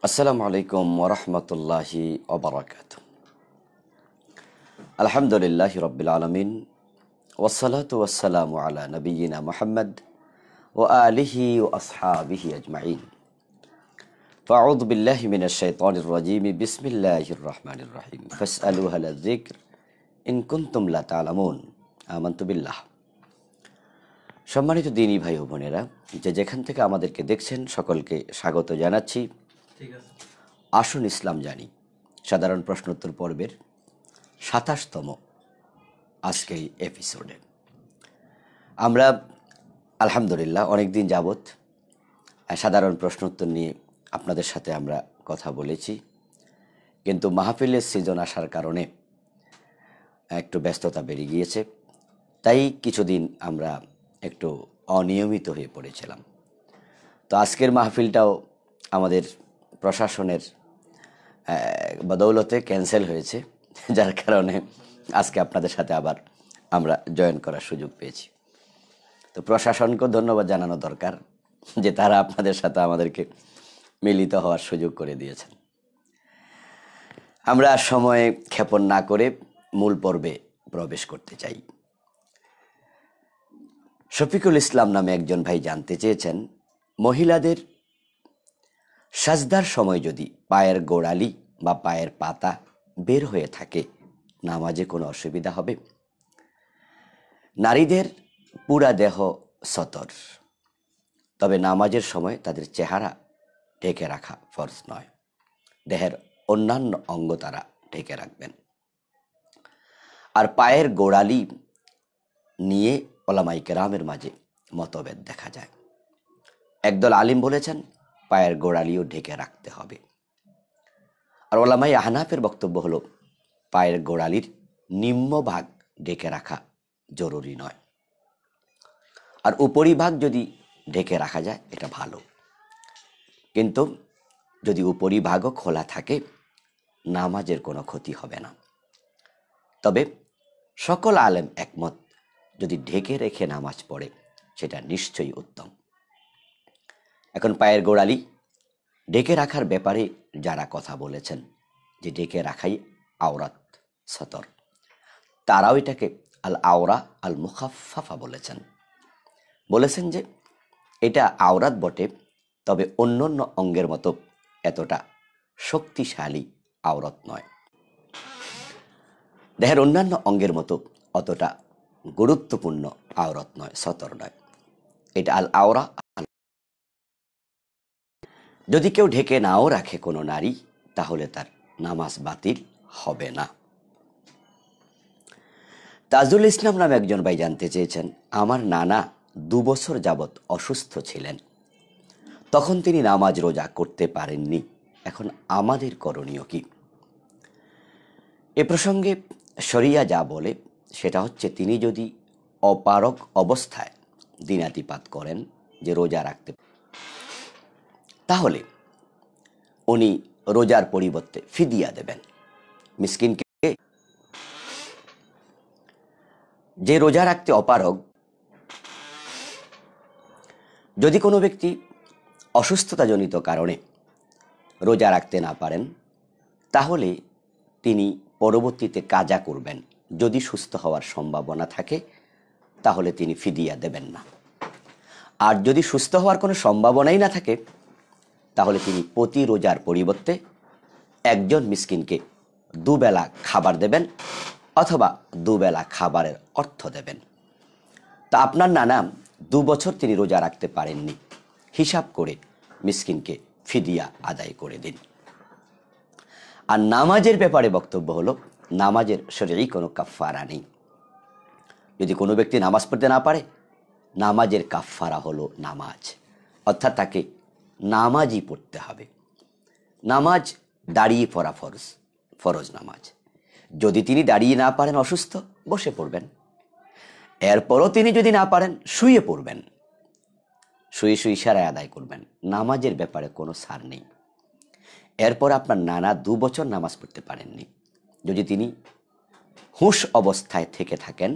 আসসালামু আলাইকুম ওরহমতুল্লাহি ওবরাকাতুহু। আলহামদুলিল্লাহি রাব্বিল আলামিন ওয়াসসালাতু ওয়াসসালামু আলা নবিয়িনা মুহাম্মদ ওয়া আলিহি ওয়া আসহাবিহি আজমাইন। ফাআউযু বিল্লাহি মিনাশ শাইতানির রাজীম। বিসমিল্লাহির রাহমানির রহিম। ফাসআলু আহলা যিকর ইন কুনতুম লা তা'লামুন। আমানতু বিল্লাহ। সম্মানিত দ্বীনী ভাই ও বোনেরা, যেখান থেকে আমাদেরকে দেখছেন সকলকে স্বাগত জানাচ্ছি। আসুন ইসলাম জানি সাধারণ প্রশ্নোত্তর পর্বের ২৭তম আজকে এই এপিসোডে আমরা আলহামদুলিল্লাহ অনেকদিন যাবৎ সাধারণ প্রশ্নোত্তর নিয়ে আপনাদের সাথে আমরা কথা বলেছি, কিন্তু মাহফিলের সিজন আসার কারণে একটু ব্যস্ততা বেড়ে গিয়েছে, তাই কিছুদিন আমরা একটু অনিয়মিত হয়ে পড়েছিলাম। তো আজকের মাহফিলটাও আমাদের প্রশাসনের বদৌলতে ক্যান্সেল হয়েছে, যার কারণে আজকে আপনাদের সাথে আবার আমরা জয়েন করার সুযোগ পেয়েছি। তো প্রশাসনকেও ধন্যবাদ জানানো দরকার যে তারা আপনাদের সাথে আমাদেরকে মিলিত হওয়ার সুযোগ করে দিয়েছেন। আমরা সময় ক্ষেপণ না করে মূল পর্বে প্রবেশ করতে চাই। শফিকুল ইসলাম নামে একজন ভাই জানতে চেয়েছেন, মহিলাদের সাজদার সময় যদি পায়ের গোড়ালি বা পায়ের পাতা বের হয়ে থাকে নামাজে কোনো অসুবিধা হবে? নারীদের পুরা দেহ সতর, তবে নামাজের সময় তাদের চেহারা ঢেকে রাখা ফরজ নয়। দেহের অন্যান্য অঙ্গ তারা ঢেকে রাখবেন। আর পায়ের গোড়ালি নিয়ে ওলামায়ে কেরামের মাঝে মতভেদ দেখা যায়। একদল আলিম বলেছেন পায়ের গোড়ালিও ঢেকে রাখতে হবে, আর ওলামায়ে আহনাফের বক্তব্য হলো পায়ের গোড়ালির নিম্নভাগ ঢেকে রাখা জরুরি নয়, আর উপরিভাগ যদি ঢেকে রাখা যায় এটা ভালো। কিন্তু যদি উপরিভাগও খোলা থাকে নামাজের কোনো ক্ষতি হবে না। তবে সকল আলেম একমত, যদি ঢেকে রেখে নামাজ পড়ে সেটা নিশ্চয়ই উত্তম। এখন পায়ের গোড়ালি ঢেকে রাখার ব্যাপারে যারা কথা বলেছেন যে ঢেকে রাখাই আওরাত সতর, তারাও এটাকে আল আওরা আল মুখাফফাফা বলেছেন যে এটা আওরাত বটে, তবে অন্যান্য অঙ্গের মতো এতটা শক্তিশালী আওরাত নয়। দেহের অন্যান্য অঙ্গের মতো অতটা গুরুত্বপূর্ণ আওরাত নয়, সতর নয়। এটা আল আওরা। যদি কেউ ঢেকে নাও রাখে কোনো নারী, তাহলে তার নামাজ বাতিল হবে না। তাজুল ইসলাম নামে একজন ভাই জানতে চেয়েছেন, আমার নানা 2 বছর যাবৎ অসুস্থ ছিলেন, তখন তিনি নামাজ রোজা করতে পারেননি, এখন আমাদের করণীয় কি? এ প্রসঙ্গে শরিয়া যা বলে সেটা হচ্ছে, তিনি যদি অপারগ অবস্থায় দিনাতিপাত করেন যে রোজা রাখতে, তাহলে উনি রোজার পরিবর্তে ফিদিয়া দেবেন। মিসকিনকে, যে রোজা রাখতে অপারগ, যদি কোনো ব্যক্তি অসুস্থতাজনিত কারণে রোজা রাখতে না পারেন, তাহলে তিনি পরবর্তীতে কাজা করবেন। যদি সুস্থ হওয়ার সম্ভাবনা থাকে তাহলে তিনি ফিদিয়া দেবেন না। আর যদি সুস্থ হওয়ার কোনো সম্ভাবনাই না থাকে, তাহলে তিনি প্রতি রোজার পরিবর্তে একজন মিসকিনকে 2 বেলা খাবার দেবেন, অথবা 2 বেলা খাবারের অর্থ দেবেন। তা আপনার নানা 2 বছর তিনি রোজা রাখতে পারেননি, হিসাব করে মিসকিনকে ফিদিয়া আদায় করে দিন। আর নামাজের ব্যাপারে বক্তব্য হলো, নামাজের শরঈ কোনো কাফফারা নেই। যদি কোনো ব্যক্তি নামাজ পড়তে না পারে, নামাজের কাফফারা হলো নামাজ, অর্থাৎ তাকে নামাজই পড়তে হবে। নামাজ দাঁড়িয়ে পড়া ফরজ নামাজ। যদি তিনি দাঁড়িয়ে না পারেন, অসুস্থ, বসে পড়বেন। এরপরও তিনি যদি না পারেন, শুয়ে পড়বেন, শুয়ে শুয়ে ইশারায় আদায় করবেন। নামাজের ব্যাপারে কোনো ছাড় নেই। এরপর আপনার নানা 2 বছর নামাজ পড়তে পারেননি, যদি তিনি হুঁশ অবস্থায় থেকে থাকেন,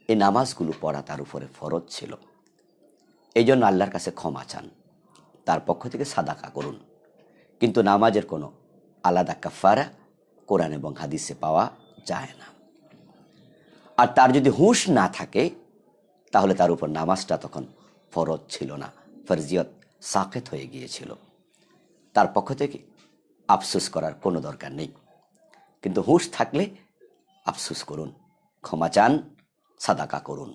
এই নামাজগুলো পড়া তার উপরে ফরজ ছিল। এই জন্য আল্লাহর কাছে ক্ষমা চান, তার পক্ষ থেকে সাদাকা করুন। কিন্তু নামাজের কোনো আলাদা কাফারা কোরআন এবং হাদিসে পাওয়া যায় না। আর তার যদি হুঁশ না থাকে তাহলে তার উপর নামাজটা তখন ফরজ ছিল না, ফরজিয়ত সাকেত হয়ে গিয়েছিল। তার পক্ষ থেকে আফসোস করার কোনো দরকার নেই। কিন্তু হুঁশ থাকলে আফসোস করুন, ক্ষমা চান, সাদাকা করুন।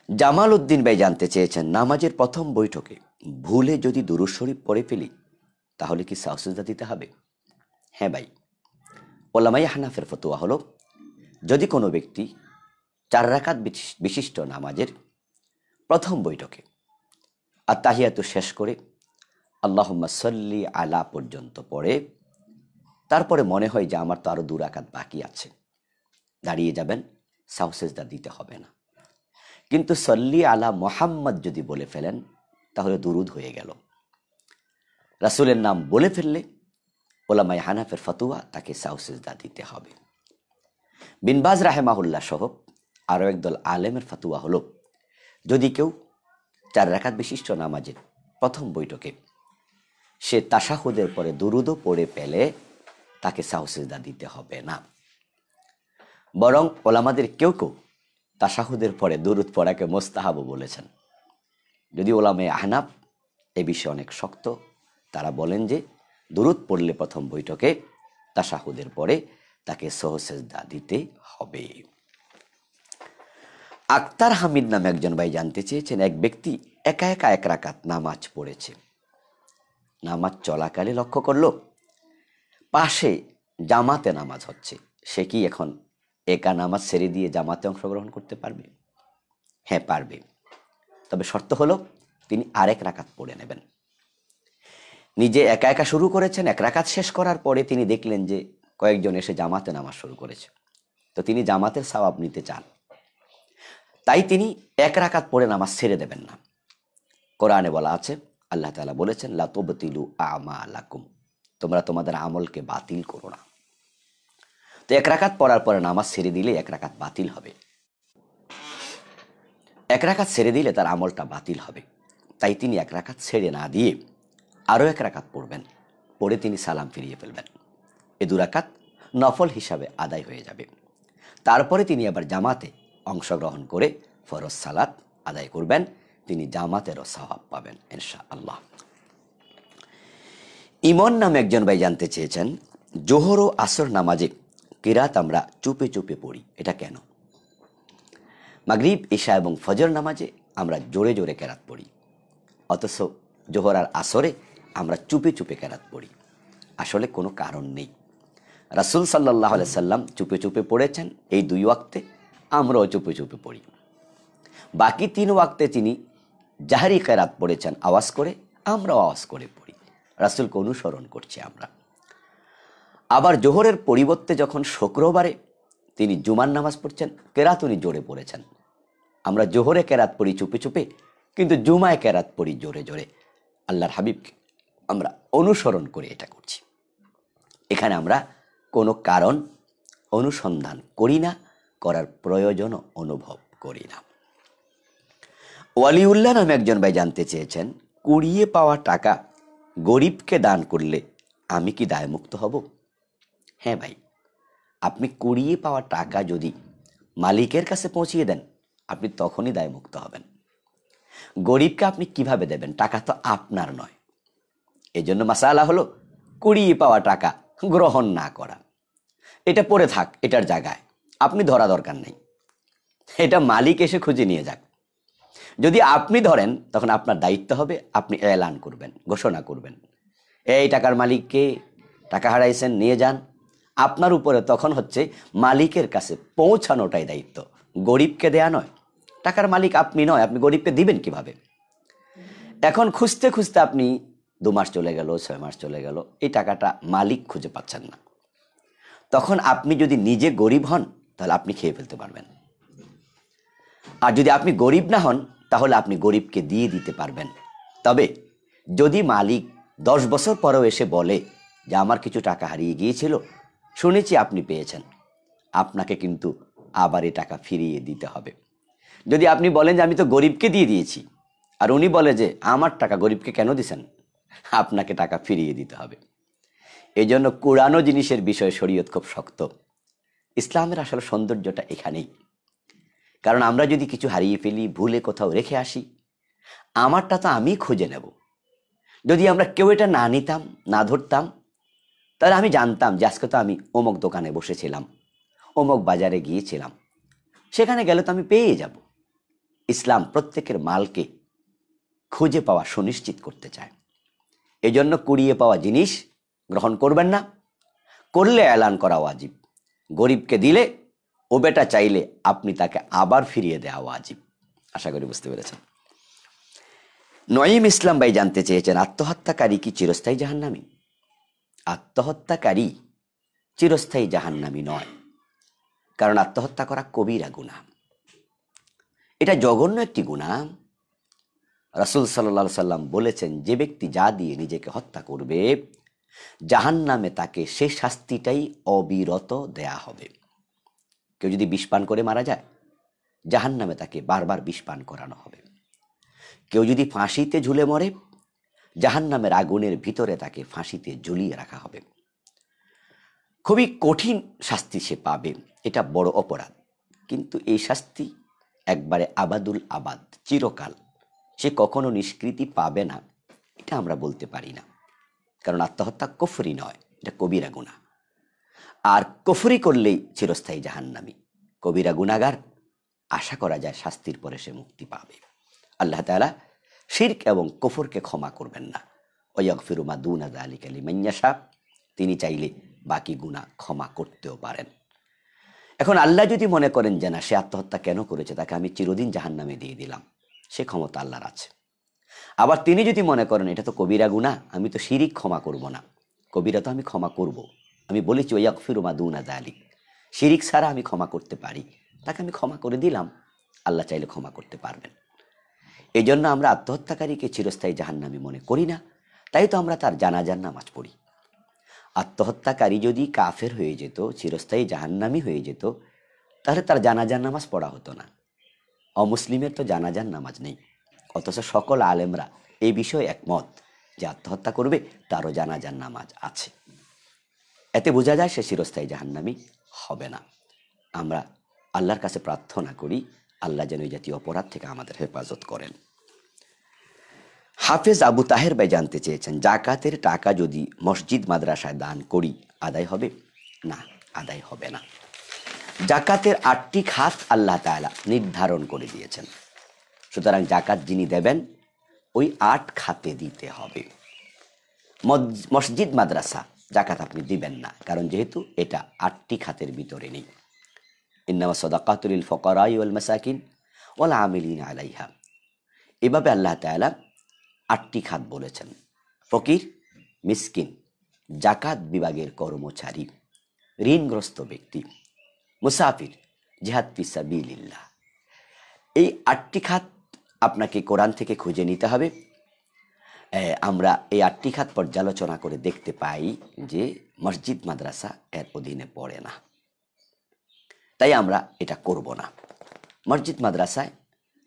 জামাল উদ্দিন ভাই জানতে চেয়েছেন, নামাজের প্রথম বৈঠকে ভুলে যদি দুরূদ শরীফ পড়ে ফেলি তাহলে কি সাহু সিজদা দিতে হবে? হ্যাঁ ভাই, ওলামায়ে হানাফের ফতোয়া হলো, যদি কোনো ব্যক্তি 4 রাকাত বিশিষ্ট নামাজের প্রথম বৈঠকে আত্তাহিয়াতু শেষ করে আল্লাহুম্মা সাল্লি আলা পর্যন্ত পড়ে তারপরে মনে হয় যে আমার তো আরো 2 রাকাত বাকি আছে, দাঁড়িয়ে যাবেন, সাহু সিজদা দিতে হবে না। কিন্তু সল্লি আলা মুহাম্মদ যদি বলে ফেলেন তাহলে দুরুদ হয়ে গেল। রাসূলের নাম বলে ফেললে ওলামায়ে হানাফের ফতোয়া তাকে সাহু সিজদা দিতে হবে। বিন বাজ রাহেমাহুল্লাহ সহ আরো একদল আলেমের ফতোয়া হলো, যদি কেউ 4 রাকাত বিশিষ্ট নামাজের প্রথম বৈঠকে সে তাশাহুদের পরে দুরুদও পড়ে পেলে তাকে সাহু সিজদা দিতে হবে না। বরং ওলামাদের কেউ কেউ তাশাহুদের পরে দুরুদ পড়াকে মুস্তাহাব বলেছেন। যদি ওলামায়ে আহনাফ এ বিষয়ে অনেক শক্ত, তারা বলেন যে দুরুদ পড়লে প্রথম বৈঠকে তাশাহুদের পরে তাকে সাহু সিজদা দিতে হবে। আক্তার হামিদ নামে একজন ভাই জানতে চেয়েছেন, এক ব্যক্তি একা একা 1 রাকাত নামাজ পড়েছে। নামাজ চলাকালে লক্ষ্য করলো পাশে জামাতে নামাজ হচ্ছে, সে কি এখন একা নামাজ ছেড়ে দিয়ে জামাতে অংশগ্রহণ করতে পারবে? হ্যাঁ পারবে, তবে শর্ত হলো তিনি আরেক রাকাত পড়ে নেবেন। নিজে একা একা শুরু করেছেন, 1 রাকাত শেষ করার পরে তিনি দেখলেন যে কয়েকজন এসে জামাতে নামাজ শুরু করেছে, তো তিনি জামাতের সওয়াব নিতে চান, তাই তিনি 1 রাকাত পড়ে নামাজ ছেড়ে দেবেন না। কোরআনে বলা আছে, আল্লাহ তাআলা বলেছেন, লা তুবতিলু আমালাকুম, তোমরা তোমাদের আমলকে বাতিল করো না। তো 1 রাকাত পড়ার পরে নামাজ ছেড়ে দিলে 1 রাকাত বাতিল হবে। 1 রাকাত ছেড়ে দিলে তার আমলটা বাতিল হবে। তাই তিনি 1 রাকাত ছেড়ে না দিয়ে আরো 1 রাকাত পড়বেন, পড়ে তিনি সালাম ফিরিয়ে ফেলবেন। এই 2 রাকাত নফল হিসাবে আদায় হয়ে যাবে। তারপরে তিনি আবার জামাতে অংশগ্রহণ করে ফরজ সালাত আদায় করবেন, তিনি জামাতেরও সওয়াব পাবেন ইনশাআল্লাহ। ইমন নামে একজন ভাই জানতে চেয়েছেন, জোহর ও আসর নামাজে কিরাত আমরা চুপে চুপে পড়ি, এটা কেন? মাগরিব, ইশা এবং ফজর নামাজে আমরা জোরে জোরে কেরাত পড়ি, অথচ জোহর আর আসরে আমরা চুপে চুপে কেরাত পড়ি। আসলে কোনো কারণ নেই। রাসূল সাল্লাল্লাহু আলাইহি সাল্লাম চুপে চুপে পড়েছেন, এই 2 ওয়াক্তে আমরাও চুপে চুপে পড়ি। বাকি 3 ওয়াক্তে তিনি জাহরি কেরাত পড়েছেন আওয়াজ করে, আমরাও আওয়াজ করে পড়ি, রাসূলকে অনুসরণ করছি আমরা। আবার জোহরের পরিবর্তে যখন শুক্রবারে তিনি জুমার নামাজ পড়ছেন, কেরাত উনি জোরে পড়েছেন। আমরা জোহরে কেরাত পড়ি চুপে চুপে, কিন্তু জুমায় কেরাত পড়ি জোরে জোরে। আল্লাহর হাবিবকে আমরা অনুসরণ করে এটা করছি। এখানে আমরা কোনো কারণ অনুসন্ধান করি না, করার প্রয়োজনও অনুভব করি না। ওয়ালিউল্লাহ নামে একজন ভাই জানতে চেয়েছেন, কুড়িয়ে পাওয়া টাকা গরিবকে দান করলে আমি কি দায়মুক্ত হব? হ্যাঁ ভাই, আপনি কুড়িয়ে পাওয়া টাকা যদি মালিকের কাছে পৌঁছিয়ে দেন আপনি তখনই দায়মুক্ত হবেন। গরিবকে আপনি কিভাবে দেবেন? টাকা তো আপনার নয়। এজন্য মাসালা হলো কুড়িয়ে পাওয়া টাকা গ্রহণ না করা। এটা পড়ে থাক এটার জায়গায়, আপনি ধরা দরকার নেই, এটা মালিক এসে খুঁজে নিয়ে যাক। যদি আপনি ধরেন তখন আপনার দায়িত্ব হবে, আপনি এলান করবেন, ঘোষণা করবেন, এই টাকার মালিককে, টাকা হারাইছেন, নিয়ে যান। আপনার উপরে তখন হচ্ছে মালিকের কাছে পৌঁছানোটাই দায়িত্ব, গরিবকে দেয়া নয়। টাকার মালিক আপনি নয়, আপনি গরিবকে দিবেন কিভাবে? এখন খুঁজতে খুঁজতে আপনি 2 মাস চলে গেল, 6 মাস চলে গেল, এই টাকাটা মালিক খুঁজে পাচ্ছেন না। তখন আপনি যদি নিজে গরিব হন তাহলে আপনি খেয়ে ফেলতে পারবেন। আর যদি আপনি গরিব না হন তাহলে আপনি গরিবকে দিয়ে দিতে পারবেন। তবে যদি মালিক 10 বছর পরেও এসে বলে যে আমার কিছু টাকা হারিয়ে গিয়েছিল, শুনেছি আপনি পেয়েছেন, আপনাকে কিন্তু আবার এই টাকা ফিরিয়ে দিতে হবে। যদি আপনি বলেন যে আমি তো গরিবকে দিয়ে দিয়েছি, আর উনি বলে যে আমার টাকা গরিবকে কেন দিছেন, আপনাকে টাকা ফিরিয়ে দিতে হবে। এই জন্য কুড়ানো জিনিসের বিষয়ে শরীয়ত খুব শক্ত। ইসলামের আসলে সৌন্দর্যটা এখানেই। কারণ আমরা যদি কিছু হারিয়ে ফেলি, ভুলে কোথাও রেখে আসি, আমারটা তো আমি খুঁজে নেব। যদি আমরা কেউ এটা না নিতাম, না ধরতাম, তাহলে আমি জানতাম যে আজকে তো আমি অমুক দোকানে বসেছিলাম, অমুক বাজারে গিয়েছিলাম, সেখানে গেলে তো আমি পেয়ে যাব। ইসলাম প্রত্যেকের মালকে খুঁজে পাওয়া সুনিশ্চিত করতে চায়। এজন্য কুড়িয়ে পাওয়া জিনিস গ্রহণ করবেন না, করলে এলান করা ওয়াজিব। গরিবকে দিলে ও বেটা চাইলে আপনি তাকে আবার ফিরিয়ে দেওয়া ওয়াজিব। আশা করি বুঝতে পেরেছেন। নঈম ইসলাম ভাই জানতে চেয়েছেন, আত্মহত্যাকারী কি চিরস্থায়ী জাহান্নামী? আত্মহত্যাকারী চিরস্থায়ী জাহান্নামী নয়, কারণ আত্মহত্যা করা কবিরা গুনাহ। এটা জঘন্য একটি গুনাহ। রাসূল সাল্লাল্লাহু আলাইহি সাল্লাম বলেছেন, যে ব্যক্তি যা দিয়ে নিজেকে হত্যা করবে, জাহান্নামে তাকে সে শাস্তিটাই অবিরত দেয়া হবে। কেউ যদি বিষ পান করে মারা যায়, জাহান্নামে তাকে বারবার বিষ পান করানো হবে। কেউ যদি ফাঁসিতে ঝুলে মরে, জাহান্নামের আগুনের ভিতরে তাকে ফাঁসিতে ঝুলিয়ে রাখা হবে। খুবই কঠিন শাস্তি সে পাবে, এটা বড় অপরাধ। কিন্তু এই শাস্তি একবারে আবাদুল আবাদ, চিরকাল সে কখনো নিষ্কৃতি পাবে না, এটা আমরা বলতে পারি না। কারণ আত্মহত্যা কুফরি নয়, এটা কবিরা গুনাহ। আর কুফরি করলেই চিরস্থায়ী জাহান্নামী। কবিরা গুনাহগার আশা করা যায় শাস্তির পরে সে মুক্তি পাবে। আল্লাহ তাআলা শিরক এবং কুফরকে ক্ষমা করবেন না। ওয়াগফিরু মা দুনা যালিকা লিমান ইয়াশা, তিনি চাইলে বাকি গুনাহ ক্ষমা করতেও পারেন। এখন আল্লাহ যদি মনে করেন যে না, সে আত্মহত্যা কেন করেছে, তাকে আমি চিরদিন জাহান্নামে দিয়ে দিলাম, সে ক্ষমতা আল্লাহর আছে। আবার তিনি যদি মনে করেন এটা তো কবিরা গুনাহ, আমি তো শিরিক ক্ষমা করব না, কবিরা তো আমি ক্ষমা করব। আমি বলেছি ওয়াগফিরু মা দুনা যালিক, শিরিক ছাড়া আমি ক্ষমা করতে পারি, তাকে আমি ক্ষমা করে দিলাম। আল্লাহ চাইলে ক্ষমা করতে পারবেন। এই জন্য আমরা আত্মহত্যাকারীকে চিরস্থায়ী জাহান্নামী মনে করি না, তাই তো আমরা তার জানাজার নামাজ পড়ি। আত্মহত্যাকারী যদি কাফের হয়ে যেত, চিরস্থায়ী জাহান্নামী হয়ে যেত, তাহলে তার জানাজার নামাজ পড়া হতো না। অমুসলিমের তো জানাজার নামাজ নেই, অথচ সকল আলেমরা এই বিষয়ে একমত যে আত্মহত্যা করবে তারও জানাজার নামাজ আছে। এতে বোঝা যায় সে চিরস্থায়ী জাহান্নামী হবে না। আমরা আল্লাহর কাছে প্রার্থনা করি আল্লাহ যেন এই জাতীয় অপরাধ থেকে আমাদের হেফাজত করেন। হাফেজ আবু তাহের ভাই জানতে চেয়েছেন, জাকাতের টাকা যদি মসজিদ মাদ্রাসায় দান করি আদায় হবে? না, আদায় হবে না। জাকাতের 8টি খাত আল্লাহ তাআলা নির্ধারণ করে দিয়েছেন। সুতরাং জাকাত যিনি দেবেন ওই 8 খাতে দিতে হবে। মসজিদ মাদ্রাসা জাকাত আপনি দিবেন না, কারণ যেহেতু এটা 8টি খাতের ভিতরে নেই। ইন্নামা সাদাকাতুল লিল ফুকারাই ওয়াল মাসাকিন ওয়াল আমিলিনা আলাইহা। এভাবে আল্লাহ তাআলা 8টি খাত বলেছেন। ফকির, মিসকিন, জাকাত বিভাগের কর্মচারী, ঋণগ্রস্ত ব্যক্তি, মুসাফির, জিহাদ ফি সাবিলিল্লাহ। এই 8টি খাত আপনাকে কোরআন থেকে খুঁজে নিতে হবে। আমরা এই 8টি খাত পর্যালোচনা করে দেখতে পাই যে মসজিদ মাদ্রাসা এর অধীনে পড়ে না, তাই আমরা এটা করব না। মসজিদ মাদ্রাসায়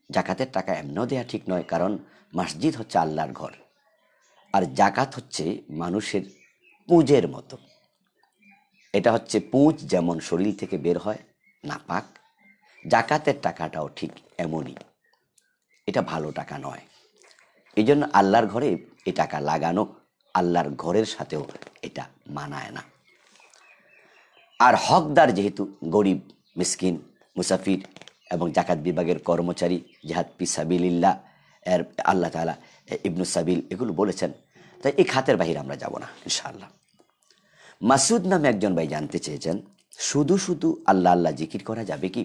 জাকাতের টাকা এমনও দেয়া ঠিক নয়, কারণ মসজিদ হচ্ছে আল্লাহর ঘর, আর জাকাত হচ্ছে মানুষের পুঁজের মতো। এটা হচ্ছে পুঁজ, যেমন শরীর থেকে বের হয় নাপাক, জাকাতের টাকাটাও ঠিক এমনই। এটা ভালো টাকা নয়। এই জন্য আল্লাহর ঘরে এই টাকা লাগানো আল্লাহর ঘরের সাথেও এটা মানায় না। আর হকদার যেহেতু গরিব, মিসকিন, মুসাফির এবং জাকাত বিভাগের কর্মচারী, জিহাদ ফি সাবিলিল্লাহ এর আল্লাহ তাআলা ইবনু সাবিল এগুলো বলেছেন, তাই এই খাতের বাহিরে আমরা যাব না ইনশাআল্লাহ। মাসুদ নামে একজন ভাই জানতে চেয়েছেন, শুধু শুধু আল্লাহ আল্লাহ জিকির করা যাবে কি?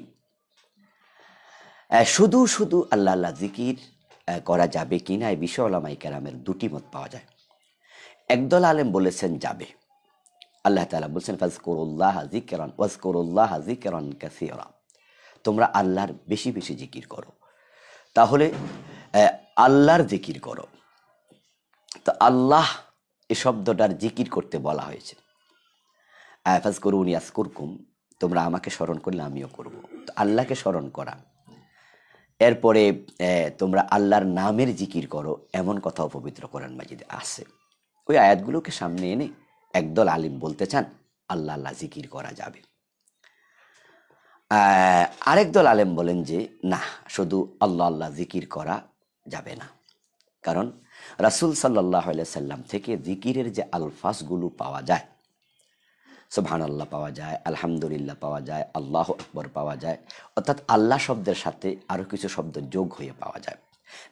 শুধু শুধু আল্লাহ আল্লাহ জিকির করা যাবে কিনা এই বিষয়ে উলামায়ে কেরামের 2টি মত পাওয়া যায়। একদল আলেম বলেছেন যাবে। আল্লাহ তাআলা বলেছেন, ফাজকুরুল্লাহ যিকরান ওয়াজকুরুল্লাহ যিকরান কাসীরা, তোমরা আল্লাহর বেশি বেশি জিকির করো। তাহলে আল্লাহর জিকির করো, তো আল্লাহ এই শব্দটার জিকির করতে বলা হয়েছে। ফাজকুরুনি আযকুরকুম, তোমরা আমাকে স্মরণ করলে আমিও করব। তো আল্লাহকে স্মরণ করা এরপরে তোমরা আল্লাহর নামের জিকির করো, এমন কথাও পবিত্র কোরআন মাজিদে আছে। ওই আয়াতগুলোকে সামনে এনে একদল আলিম বলতে চান আল্লাহ আল্লাহ জিকির করা যাবে। আরেক দল আলেম বলেন যে না, শুধু আল্লাহ আল্লাহ জিকির করা যাবে না, কারণ রাসূল সাল্লাল্লাহু আলাইহি সাল্লাম থেকে জিকিরের যে আলফাজগুলো পাওয়া যায়, সুবহানাল্লাহ পাওয়া যায়, আলহামদুলিল্লাহ পাওয়া যায়, আল্লাহু আকবার পাওয়া যায়, অর্থাৎ আল্লাহ শব্দের সাথে আরও কিছু শব্দ যোগ হয়ে পাওয়া যায়।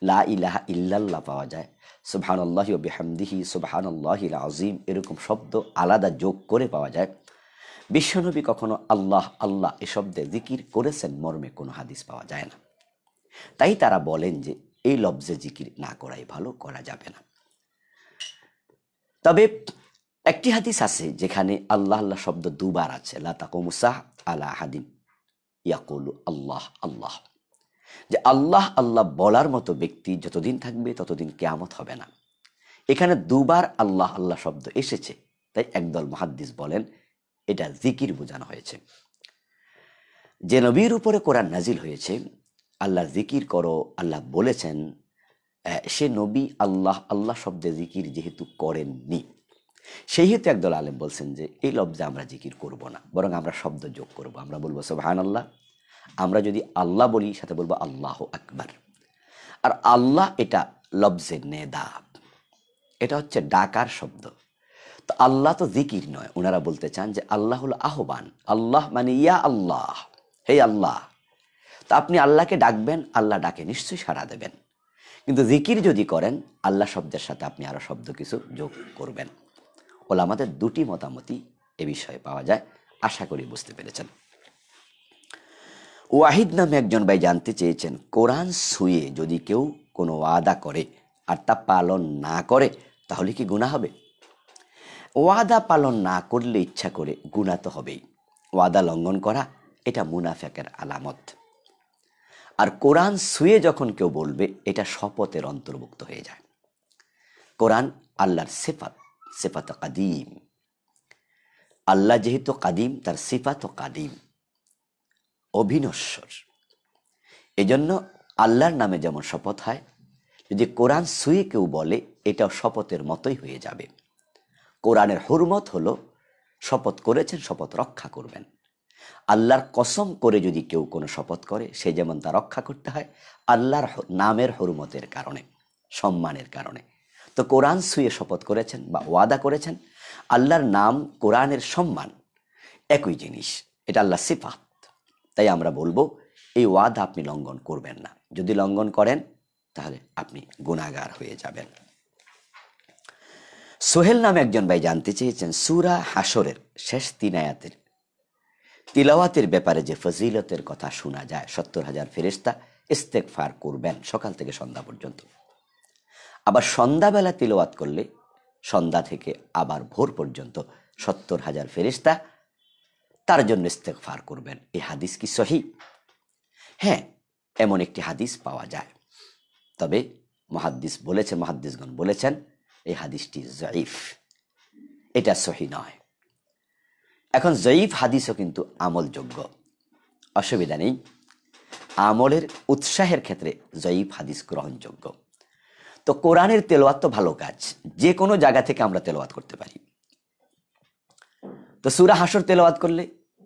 লা ইলাহা ইল্লাল্লাহ পাওয়া যায়, সুবহানাল্লাহি ওয়া বিহামদিহি সুবহানাল্লাহিল আযীম, এরকম শব্দ আলাদা যোগ করে পাওয়া যায়। বিশ্বনবী কখনো আল্লাহ আল্লাহ এ শব্দে জিকির করেছেন মর্মে কোনো হাদিস পাওয়া যায় না। তাই তারা বলেন যে এই লফজে জিকির না করাই ভালো, করা যাবে না। তবে একটি হাদিস আছে যেখানে আল্লাহ আল্লাহ শব্দ দুবার আছে, লা তাকুমু সাহ আলা আহাদিন ইয়াকুলু আল্লাহ আল্লাহ, যে আল্লাহ আল্লাহ বলার মতো ব্যক্তি যতদিন থাকবে ততদিন কিয়ামত হবে না। এখানে দুবার আল্লাহ আল্লাহ শব্দ এসেছে, তাই একদল মুহাদ্দিস বলেন এটা জিকির বোঝানো হয়েছে। যে নবীর উপরে কোরআন নাজিল হয়েছে, আল্লাহ জিকির করো আল্লাহ বলেছেন, সে নবী আল্লাহ আল্লাহ শব্দে জিকির যেহেতু করেননি, সেই হেতু একদল আলেম বলছেন যে এই লফজে আমরা জিকির করব না, বরং আমরা শব্দ যোগ করব। আমরা বলবো সুবহানাল্লাহ, আমরা যদি আল্লাহ বলি সাথে বলবো আল্লাহু আকবার। আর আল্লাহ এটা লফজে নেদা, এটা হচ্ছে ডাকার শব্দ। তো আল্লাহ তো জিকির নয়, ওনারা বলতে চান যে আল্লাহ হলো আহ্বান। আল্লাহ মানে ইয়া আল্লাহ, হে আল্লাহ। তো আপনি আল্লাহকে ডাকবেন, আল্লাহ ডাকে নিশ্চয়ই সাড়া দেবেন। কিন্তু জিকির যদি করেন, আল্লাহ শব্দের সাথে আপনি আরো শব্দ কিছু যোগ করবেন। ওলামাদের দুটি মতামতই এ বিষয়ে পাওয়া যায়, আশা করি বুঝতে পেরেছেন। ওয়াহিদ নামে একজন ভাই জানতে চেয়েছেন, কোরআন ছুঁয়ে যদি কেউ কোনো ওয়াদা করে আর তা পালন না করে তাহলে কি গুনাহ হবে? ওয়াদা পালন না করলে ইচ্ছা করে গুনাহ তো হবেই। ওয়াদা লঙ্ঘন করা এটা মুনাফিকের আলামত। আর কোরআন ছুঁয়ে যখন কেউ বলবে, এটা শপথের অন্তর্ভুক্ত হয়ে যায়। কোরআন আল্লাহর সিফাত, সিফাত কাদিম। আল্লাহ যেহেতু কাদিম, তার সিফাত কাদিম, অবিনশ্বর। এজন্য আল্লাহর নামে যেমন শপথ হয়, যদি কোরআন ছুঁয়ে কেউ বলে এটাও শপথের মতোই হয়ে যাবে। কোরআনের হুরমত হলো শপথ করেছেন, শপথ রক্ষা করবেন। আল্লাহর কসম করে যদি কেউ কোনো শপথ করে, সে যেমন তা রক্ষা করতে হয় আল্লাহর নামের হুরমতের কারণে, সম্মানের কারণে। তো কোরআন ছুঁয়ে শপথ করেছেন বা ওয়াদা করেছেন, আল্লাহর নাম কোরআনের সম্মান একই জিনিস, এটা আল্লাহ সিফাত। তাই আমরা বলবো এই ওয়াদা আপনি লঙ্ঘন করবেন না। যদি লঙ্ঘন করেন তাহলে আপনি গুনাহগার হয়ে যাবেন। সোহেল নামে একজন ভাই জানতে চেয়েছেন, সূরা হাশরের শেষ 3 আয়াতের তিলাওয়াতের ব্যাপারে যে ফজিলতের কথা শোনা যায়, 70,000 ফেরেশতা ইস্তেগফার করবেন সকাল থেকে সন্ধ্যা পর্যন্ত। আবার সন্ধ্যাবেলা তিলাওয়াত করলে সন্ধ্যা থেকে আবার ভোর পর্যন্ত 70,000 ফেরেশতা তার জন্য ইস্তেগফার করবেন। এই হাদিস কি সহিহ? হ্যাঁ, এমন একটি হাদিস পাওয়া যায়, তবে মুহাদ্দিসগণ বলেছেন এই হাদিসটি জয়ীফ, এটা সহিহ নয়। এখন জয়ীফ হাদিসও কিন্তু আমলযোগ্য, অসুবিধা নেই। আমলের উৎসাহের ক্ষেত্রে জয়ীফ হাদিস গ্রহণযোগ্য। তো কোরআনের তেলাওয়াত তো ভালো কাজ, যে কোনো জায়গা থেকে আমরা তেলাওয়াত করতে পারি। তো সূরা হাশর তেলাওয়াত করলে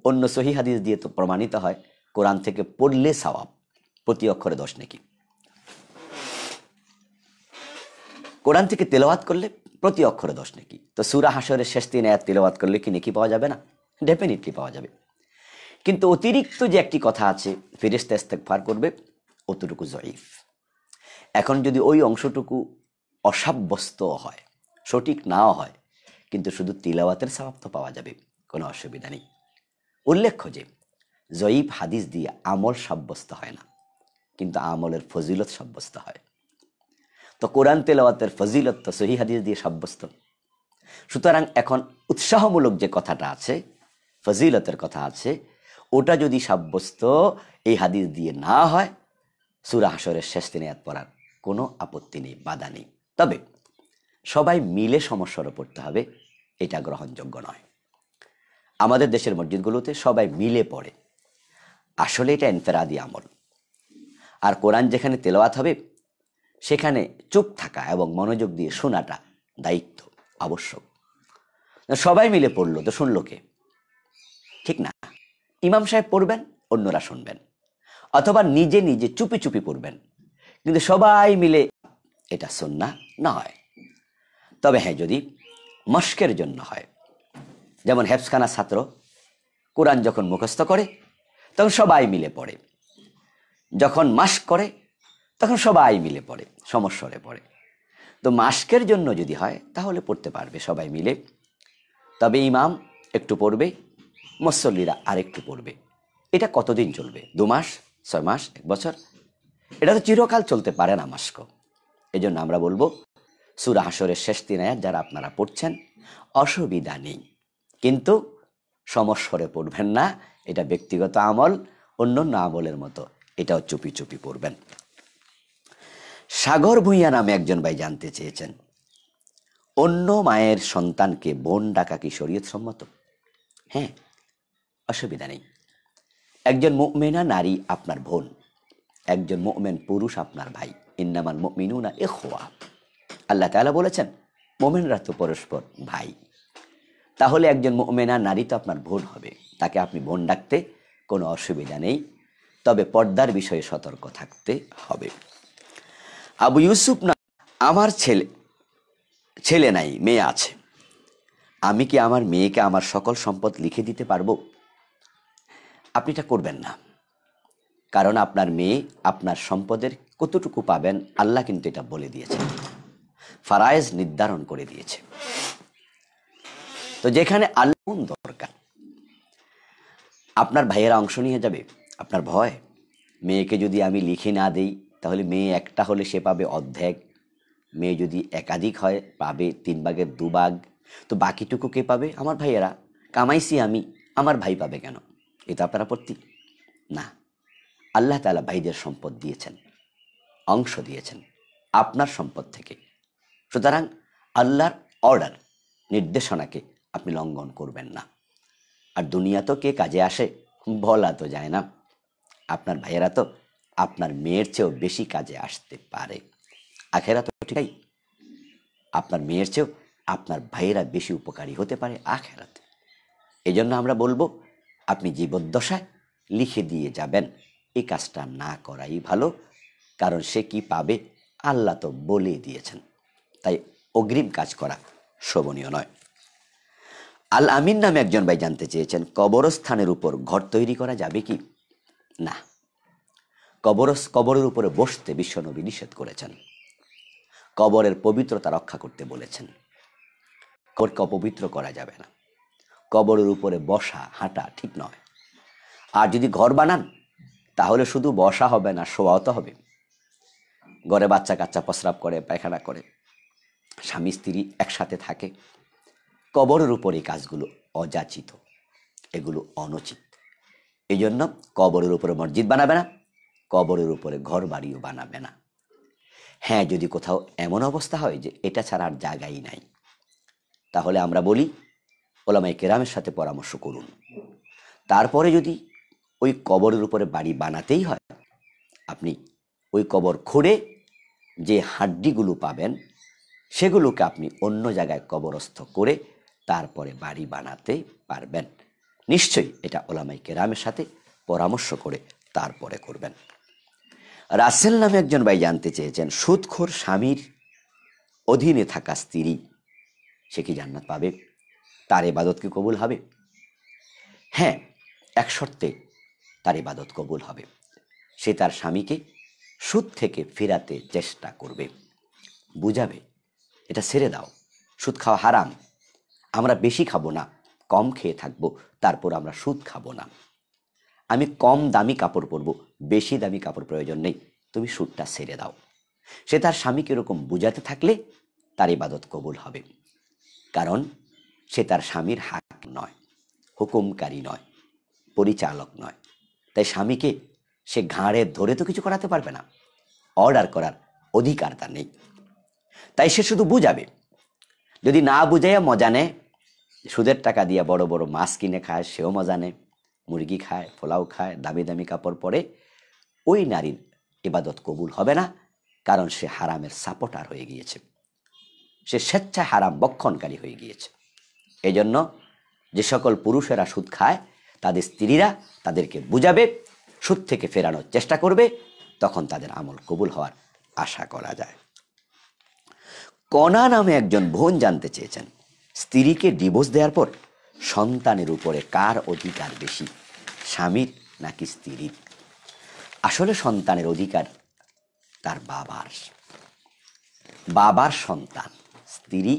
অন্য সহিহ হাদিস দিয়ে তো প্রমাণিত হয় কোরআন থেকে পড়লে সওয়াব, প্রতি অক্ষরে 10 নেকি। কোরআন থেকে তেলাওয়াত করলে প্রতি অক্ষরে 10 নেকি। তো সূরা হাশরের শেষ 3 আয়াত তেলাওয়াত করলে কি নেকি পাওয়া যাবে না? ডেফিনেটলি পাওয়া যাবে। কিন্তু অতিরিক্ত যে একটি কথা আছে ফেরেশতা ইস্তেগফার করবে, অতটুকু জয়ীফ। এখন যদি ওই অংশটুকু অসাব্যস্ত হয়, সঠিক নাও হয়, কিন্তু শুধু তিলাওয়াতের সওয়াব তো পাওয়া যাবে, কোনো অসুবিধা নেই। উল্লেখ্য যে জয়ীফ হাদিস দিয়ে আমল সাব্যস্ত হয় না, কিন্তু আমলের ফজিলত সাব্যস্ত হয়। তো কোরআন তেলাওয়াতের ফজিলত তো সহিহ হাদিস দিয়ে সাব্যস্ত। সুতরাং এখন উৎসাহমূলক যে কথাটা আছে, ফজিলতের কথা আছে, ওটা যদি সাব্যস্ত এই হাদিস দিয়ে না হয়, সূরা হাশরের শেষ 3 আয়াত পড়ার কোনো আপত্তি নেই, বাধা নেই। তবে সবাই মিলে সমস্যারও পড়তে হবে, এটা গ্রহণযোগ্য নয়। আমাদের দেশের মসজিদগুলোতে সবাই মিলে পড়ে, আসলে এটা ইনফেরাদি আমল। আর কোরআন যেখানে তেলাওয়াত হবে সেখানে চুপ থাকা এবং মনোযোগ দিয়ে শোনাটা দায়িত্ব, আবশ্যক। সবাই মিলে পড়লো তো শুনলো কে? ঠিক না? ইমাম সাহেব পড়বেন, অন্যরা শুনবেন, অথবা নিজে নিজে চুপি চুপি পড়বেন, কিন্তু সবাই মিলে, এটা সুন্নাহ নয়। তবে হ্যাঁ, যদি মশকের জন্য হয়, যেমন হেফজখানা ছাত্র কোরআন যখন মুখস্থ করে তখন সবাই মিলে পড়ে, যখন মাস্ক করে তখন সবাই মিলে পড়ে, সমস্বরে পড়ে। তো মাস্কের জন্য যদি হয় তাহলে পড়তে পারবে সবাই মিলে, তবে ইমাম একটু পড়বে, মুসল্লিরা আরেকটু পড়বে। এটা কতদিন চলবে? 2 মাস, 6 মাস, 1 বছর? এটা তো চিরকাল চলতে পারে না মাস্ক। এই জন্য আমরা বলবো সূরা হাশরের শেষ 3 আয়াত যারা আপনারা পড়ছেন অসুবিধা নেই, কিন্তু সমস্বরে পড়বেন না। এটা ব্যক্তিগত আমল, অন্য আমলের মতো এটাও চুপি চুপি পড়বেন। সাগর ভূঁইয়া নামে একজন ভাই জানতে চেয়েছেন, অন্য মায়ের সন্তানকে বোন ডাকা কি শরীয়ত সম্মত? হ্যাঁ, অসুবিধা নেই। একজন মুমিনা নারী আপনার বোন, একজন মুমিন পুরুষ আপনার ভাই। ইন্নামাল মুমিনুনা ইখওয়া, আল্লাহ তাআলা বলেছেন মুমিনরা তো পরস্পর ভাই। তাহলে একজন মুমিনা নারী তো আপনার বোন হবে, তাকে আপনি বোন ডাকতে কোনো অসুবিধা নেই, তবে পর্দার বিষয়ে সতর্ক থাকতে হবে। আবু ইউসুফ না, আমার ছেলে নাই, মেয়ে আছে, আমি কি আমার মেয়েকে আমার সকল সম্পদ লিখে দিতে পারবো? আপনি এটা করবেন না, কারণ আপনার মেয়ে আপনার সম্পদের কতটুকু পাবেন আল্লাহ কিন্তু এটা বলে দিয়েছে, ফারায়েজ নির্ধারণ করে দিয়েছে। তো যেখানে আল্লাহ দরকার, আপনার ভাইয়েরা অংশ নিয়ে যাবে, আপনার ভয় মেয়েকে যদি আমি লিখে না দেই তাহলে মেয়ে একটা হলে সে পাবে অর্ধেক, মেয়ে যদি একাধিক হয় পাবে 3 ভাগের 2 ভাগ, তো বাকিটুকু কে পাবে? আমার ভাইয়েরা। কামাইছি আমি, আমার ভাই পাবে কেন? এটা আপনার আপত্তি না। আল্লাহ তাআলা ভাইদের সম্পদ দিয়েছেন, অংশ দিয়েছেন আপনার সম্পদ থেকে, সুতরাং আল্লাহর অর্ডার, নির্দেশনাকে আপনি লঙ্ঘন করবেন না। আর দুনিয়া তো কে কাজে আসে বলা তো যায় না, আপনার ভাইয়েরা তো আপনার মেয়ের চেয়েও বেশি কাজে আসতে পারে। আখেরাত তো ঠিকই, আপনার মেয়ের চেয়েও আপনার ভাইয়েরা বেশি উপকারী হতে পারে আখেরাতে। এই জন্য আমরা বলবো আপনি জীবদ্দশায় লিখে দিয়ে যাবেন, এই কাজটা না করাই ভালো, কারণ সে কি পাবে আল্লাহ তো বলে দিয়েছেন, তাই অগ্রিম কাজ করা শোভনীয় নয়। আল আমিন নামে একজন ভাই জানতে চেয়েছেন, কবরস্থানের উপর ঘর তৈরি করা যাবে কি? না, কবরের উপরে বসতে বিশ্বনবী নিষেধ করেছেন, কবরের পবিত্রতা রক্ষা করতে বলেছেন, কবরকে অপবিত্র করা যাবে না, কবরের উপরে বসা হাঁটা ঠিক নয়। আর যদি ঘর বানান তাহলে শুধু বসা হবে না, শোয়াও তো হবে। ঘরে বাচ্চা কাচ্চা প্রস্রাব করে, পায়খানা করে, স্বামী স্ত্রী একসাথে থাকে, কবরের উপরে কাজগুলো অযাচিত, এগুলো অনুচিত। এই জন্য কবরের উপরে মসজিদ বানাবে না, কবরের উপরে ঘর বাড়িও বানাবে না। হ্যাঁ, যদি কোথাও এমন অবস্থা হয় যে এটা ছাড়া আর জায়গাই নাই, তাহলে আমরা বলি ওলামায়ে কেরামের সাথে পরামর্শ করুন। তারপরে যদি ওই কবরের উপরে বাড়ি বানাতেই হয়, আপনি ওই কবর খুঁড়ে যে হাড্ডিগুলো পাবেন সেগুলোকে আপনি অন্য জায়গায় কবরস্থ করে তারপরে বাড়ি বানাতে পারবেন। নিশ্চয়ই এটা ওলামায়ে কেরামের সাথে পরামর্শ করে তারপরে করবেন। রাসেল নামে একজন ভাই জানতে চেয়েছেন, সুদখোর স্বামীর অধীনে থাকা স্ত্রী সে কি জান্নাত পাবে? তার ইবাদত কি কবুল হবে? হ্যাঁ, এক শর্তে তার ইবাদত কবুল হবে, সে তার স্বামীকে সুদ থেকে ফেরাতে চেষ্টা করবে, বুঝাবে এটা ছেড়ে দাও, সুদ খাওয়া হারাম, আমরা বেশি খাবো না, কম খেয়ে থাকবো, তারপর আমরা সুদ খাবো না, আমি কম দামি কাপড় পরবো, বেশি দামি কাপড় প্রয়োজন নেই, তুমি সুদটা ছেড়ে দাও। সে তার স্বামীকে এরকম বুঝাতে থাকলে তার ইবাদত কবুল হবে, কারণ সে তার স্বামীর হাক নয়, হুকুমকারী নয়, পরিচালক নয়। তাই স্বামীকে সে ঘাড়ে ধরে তো কিছু করাতে পারবে না, অর্ডার করার অধিকার তার নেই। তাই সে শুধু বুঝাবে, যদি না বুঝাইয়া মজা নেয়, সুদের টাকা দিয়ে বড় বড় মাছ কিনে খায় সেও মজা নেয়, মুরগি খায়, পোলাও খায়, দামি দামি কাপড় পরে, ওই নারীর ইবাদত কবুল হবে না, কারণ সে হারামের সাপোর্টার হয়ে গিয়েছে, সে স্বেচ্ছায় হারাম বক্ষণকারী হয়ে গিয়েছে। এই জন্য যে সকল পুরুষেরা সুদ খায় তাদের স্ত্রীরা তাদেরকে বুঝাবে, সুদ থেকে ফেরানোর চেষ্টা করবে, তখন তাদের আমল কবুল হওয়ার আশা করা যায়। কণা নামে একজন বোন জানতে চেয়েছেন, স্ত্রীকে ডিভোর্স দেওয়ার পর সন্তানের উপরে কার অধিকার বেশি, স্বামীর নাকি স্ত্রীর? আসলে সন্তানের অধিকার তার বাবার সন্তান। স্ত্রী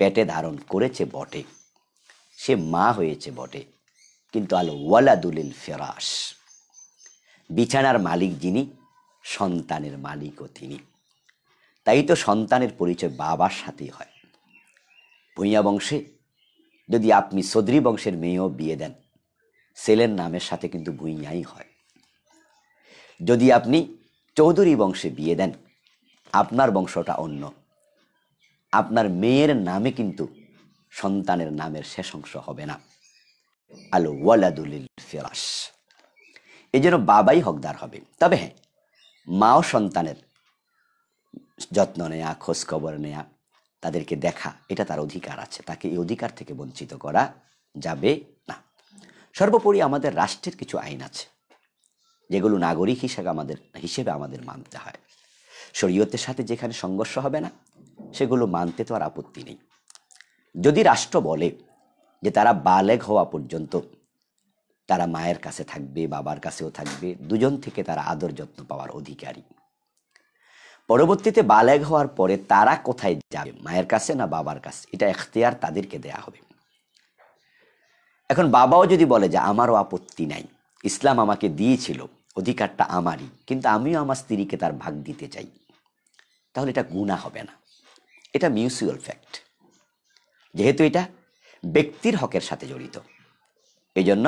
পেটে ধারণ করেছে বটে, সে মা হয়েছে বটে, কিন্তু আল ওয়ালাদুলিল ফিরাশ, বিছানার মালিক যিনি, সন্তানের মালিকও তিনি। তাই তো সন্তানের পরিচয় বাবার সাথেই হয়। ভূঁইয়া বংশে যদি আপনি চৌধুরী বংশের মেয়েও বিয়ে দেন, ছেলের নামের সাথে কিন্তু ভূঁইয়াই হয়। যদি আপনি চৌধুরী বংশে বিয়ে দেন, আপনার বংশটা অন্য, আপনার মেয়ের নামে কিন্তু সন্তানের নামের শেষ অংশ হবে না। আল ওয়ালাদুলিল ফিরাশ, এই জন্য বাবাই হকদার হবে। তবে হ্যাঁ, মাও সন্তানের যত্ন নেয়া, খোঁজ খবর নেয়া, তাদেরকে দেখা, এটা তার অধিকার আছে, তাকে এই অধিকার থেকে বঞ্চিত করা যাবে না। সর্বোপরি আমাদের রাষ্ট্রের কিছু আইন আছে যেগুলো নাগরিক হিসেবে আমাদের মানতে হয়। শরীয়তের সাথে যেখানে সংঘর্ষ হবে না সেগুলো মানতে তো আর আপত্তি নেই। যদি রাষ্ট্র বলে যে তারা বালেগ হওয়া পর্যন্ত তারা মায়ের কাছে থাকবে, বাবার কাছেও থাকবে, দুজন থেকে তারা আদর যত্ন পাওয়ার অধিকারী, পরবর্তীতে বালেগ হওয়ার পরে তারা কোথায় যাবে, মায়ের কাছে না বাবার কাছে, এটা এখতিয়ার তাদেরকে দেয়া হবে। এখন বাবাও যদি বলে যে আমারও আপত্তি নাই, ইসলাম আমাকে দিয়েছিল, অধিকারটা আমারই, কিন্তু আমিও আমার স্ত্রীকে তার ভাগ দিতে চাই, তাহলে এটা গুনাহ হবে না, এটা মিউচুয়াল ফ্যাক্ট। যেহেতু এটা ব্যক্তির হকের সাথে জড়িত, এই জন্য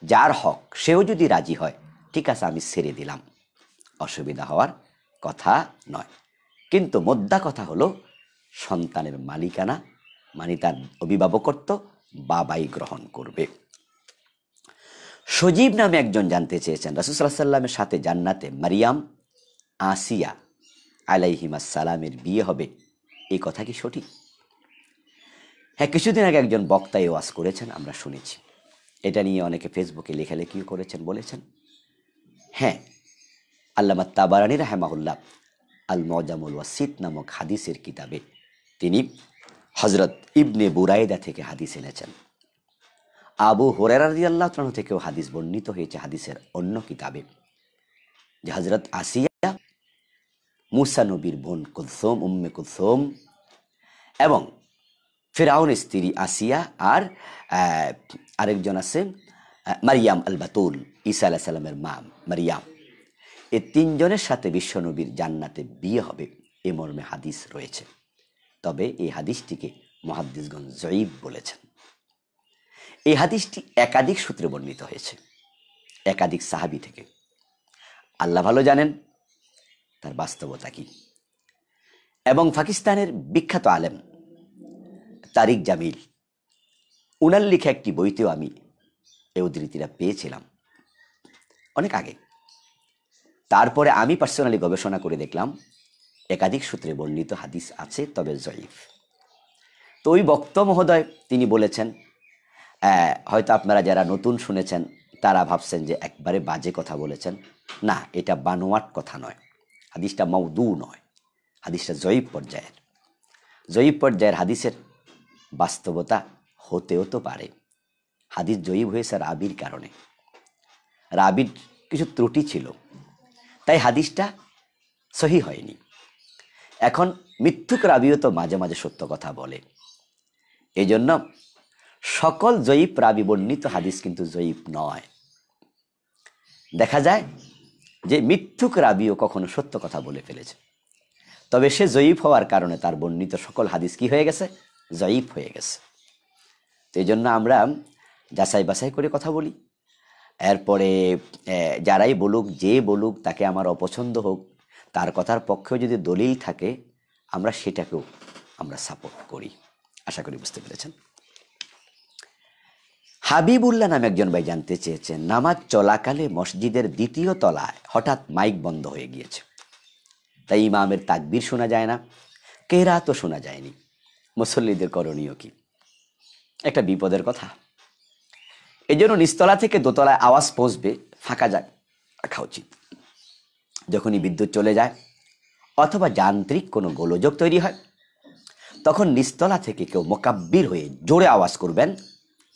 যার হক সেও যদি রাজি হয়, ঠিক আছে আমি ছেড়ে দিলাম, অসুবিধা হওয়ার কথা নয়। কিন্তু মোদ্দা কথা হলো সন্তানের মালিকানা মানে তার অভিভাবকত্ব বাবাই গ্রহণ করবে। সজীব নামে একজন জানতে চেয়েছেন, রাসূল সাল্লাল্লাহু আলাইহি ওয়াসাল্লামের সাথে জান্নাতে মারিয়াম আসিয়া আলাইহিমাস সালামের বিয়ে হবে, এই কথা কি সঠিক? হ্যাঁ, কিছুদিন আগে একজন বক্তা এই ওয়াজ করেছেন, আমরা শুনেছি। এটা নিয়ে অনেকে ফেসবুকে লেখালেখিও করেছেন, বলেছেন হ্যাঁ, আল্লামা তাবারানী রাহিমাহুল্লাহ আল মুজামুল ওয়াসিত নামক হাদিসের কিতাবে তিনি হযরত ইবনে বুরাইদা থেকে হাদিস এনেছেন। আবু হুরায়রা রাদিয়াল্লাহু তাআলা থেকেও হাদিস বর্ণিত হয়েছে হাদিসের অন্য কিতাবে, যে হযরত আসিয়া মুসা নবীর বোন কুলসুম, উম্মে কুলসুম এবং ফিরআউনের স্ত্রী আসিয়া আর আরেকজন আছে মারিয়াম আল বাতুল, ঈসা আলাইহিস সালামের মা মারিয়াম, এই তিনজনের সাথে বিশ্বনবীর জান্নাতে বিয়ে হবে, এ মর্মে হাদিস রয়েছে। তবে এই হাদিসটিকে মুহাদ্দিসগণ যঈফ বলেছেন। এই হাদিসটি একাধিক সূত্রে বর্ণিত হয়েছে, একাধিক সাহাবী থেকে। আল্লাহ ভালো জানেন তার বাস্তবতা কি। এবং পাকিস্তানের বিখ্যাত আলেম তারিক জামিল, উনার লেখা একটি বইতেও আমি এই উদ্ধৃতিটা পেয়েছিলাম অনেক আগে। তারপরে আমি পার্সোনালি গবেষণা করে দেখলাম একাধিক সূত্রে বর্ণিত হাদিস আছে, তবে যঈফ। তো ওই বক্তা মহোদয় তিনি বলেছেন, হয়তো আপনারা যারা নতুন শুনেছেন তারা ভাবছেন যে একবারে বাজে কথা বলেছেন, না, এটা বানোয়াট কথা নয়, হাদিসটা মাউদু নয়, হাদিসটা যঈফ পর্যায়ের। যঈফ পর্যায়ের হাদিসের বাস্তবতা হতেও তো পারে। হাদিস যঈফ হয়েছে রাবির কারণে, রাবির কিছু ত্রুটি ছিল, তাই হাদিসটা সহি হয়নি। এখন মিথ্যুক রাবিও তো মাঝে মাঝে সত্য কথা বলে, এই জন্য সকল যঈফ রাবি বর্ণিত হাদিস কিন্তু যঈফ নয়। দেখা যায় যে মিথ্যুক রাবিও কখনো সত্য কথা বলে ফেলেছে, তবে সে যঈফ হওয়ার কারণে তার বর্ণিত সকল হাদিস কি হয়ে গেছে, যঈফ হয়ে গেছে। তো এই জন্য আমরা যাচাই বাছাই করে কথা বলি। এরপরে যারাই বলুক, যে বলুক, তাকে আমার অপছন্দ হোক, তার কথার পক্ষেও যদি দলিল থাকে আমরা সেটাকেও আমরা সাপোর্ট করি। আশা করি বুঝতে পেরেছেন। হাবিবুল্লাহ নামে একজন ভাই জানতে চেয়েছেন, নামাজ চলাকালে মসজিদের দ্বিতীয় তলায় হঠাৎ মাইক বন্ধ হয়ে গিয়েছে, তাই ইমামের তাকবীর শোনা যায় না, কেরাতও শোনা যায়নি, মুসল্লিদের করণীয় কি? একটা বিপদের কথা। এই জন্য নিচতলা থেকে দোতলায় আওয়াজ পৌঁছবে, ফাঁকা জায়গা রাখা উচিত। যখনই বিদ্যুৎ চলে যায় অথবা যান্ত্রিক কোনো গোলযোগ তৈরি হয়, তখন নিচতলা থেকে কেউ মোকাব্বির হয়ে জোরে আওয়াজ করবেন,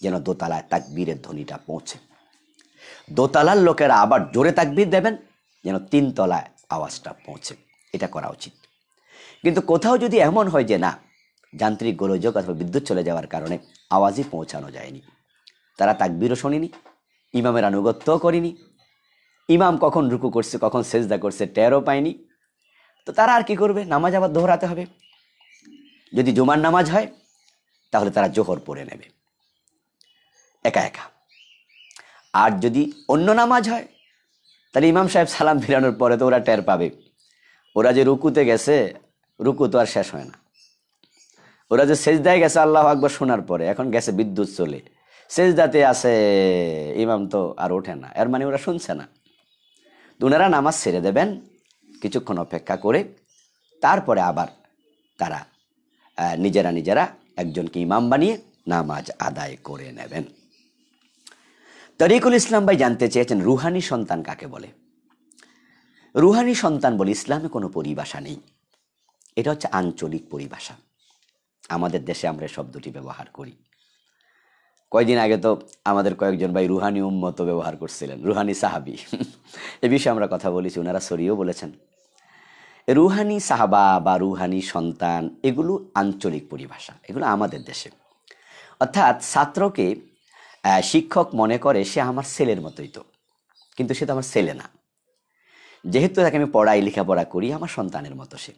যেন দোতলায় তাকবীরের ধ্বনিটা পৌঁছে। দোতলার লোকেরা আবার জোরে তাকবীর দেবেন, যেন তিনতলায় আওয়াজটা পৌঁছে। এটা করা উচিত। কিন্তু কোথাও যদি এমন হয় যে না, যান্ত্রিক গোলযোগ অথবা বিদ্যুৎ চলে যাওয়ার কারণে আওয়াজই পৌঁছানো যায়নি, তারা তাকবীরও শোনেনি, ইমামের আনুগত্যও করেনি, ইমাম কখন রুকু করছে কখন সেজদা করছে টেরও পায়নি, তো তারা আর কি করবে? নামাজ আবার দোহরাতে হবে। যদি জুমার নামাজ হয় তাহলে তারা জোহর পড়ে নেবে একা একা। আর যদি অন্য নামাজ হয় তাহলে ইমাম সাহেব সালাম ফিরানোর পরে তো ওরা টের পাবে। ওরা যে রুকুতে গেছে, রুকু তো আর শেষ হয় না। ওরা যে সেজদায় গেছে আল্লাহু আকবার শোনার পরে, এখন গেছে বিদ্যুৎ চলে, সেজদাতে আছে, ইমাম তো আর ওঠে না, এর মানে ওরা শুনছে না। ওনারা নামাজ ছেড়ে দেবেন, কিছুক্ষণ অপেক্ষা করে তারপরে আবার তারা নিজেরা একজনকে ইমাম বানিয়ে নামাজ আদায় করে নেবেন। তরিকুল ইসলাম ভাই জানতে চেয়েছেন, রুহানি সন্তান কাকে বলে? রুহানি সন্তান বলে ইসলামে কোনো পরিভাষা নেই, এটা হচ্ছে আঞ্চলিক পরিভাষা। আমাদের দেশে আমরা শব্দটি ব্যবহার করি। কয়েকদিন আগে তো আমাদের কয়েকজন ভাই রুহানি উম্মত ব্যবহার করছিলেন, রুহানি সাহাবি। এ বিষয়ে আমরা কথা বলেছি, ওনারা সরিও বলেছেন। রুহানি সাহাবা বা রুহানি সন্তান এগুলো আঞ্চলিক পরিভাষা, এগুলো আমাদের দেশে। অর্থাৎ ছাত্রকে শিক্ষক মনে করে সে আমার ছেলের মতোই, তো কিন্তু সে তো আমার ছেলে না, যেহেতু তাকে আমি পড়াই লেখাপড়া করি, আমার সন্তানের মতো সে,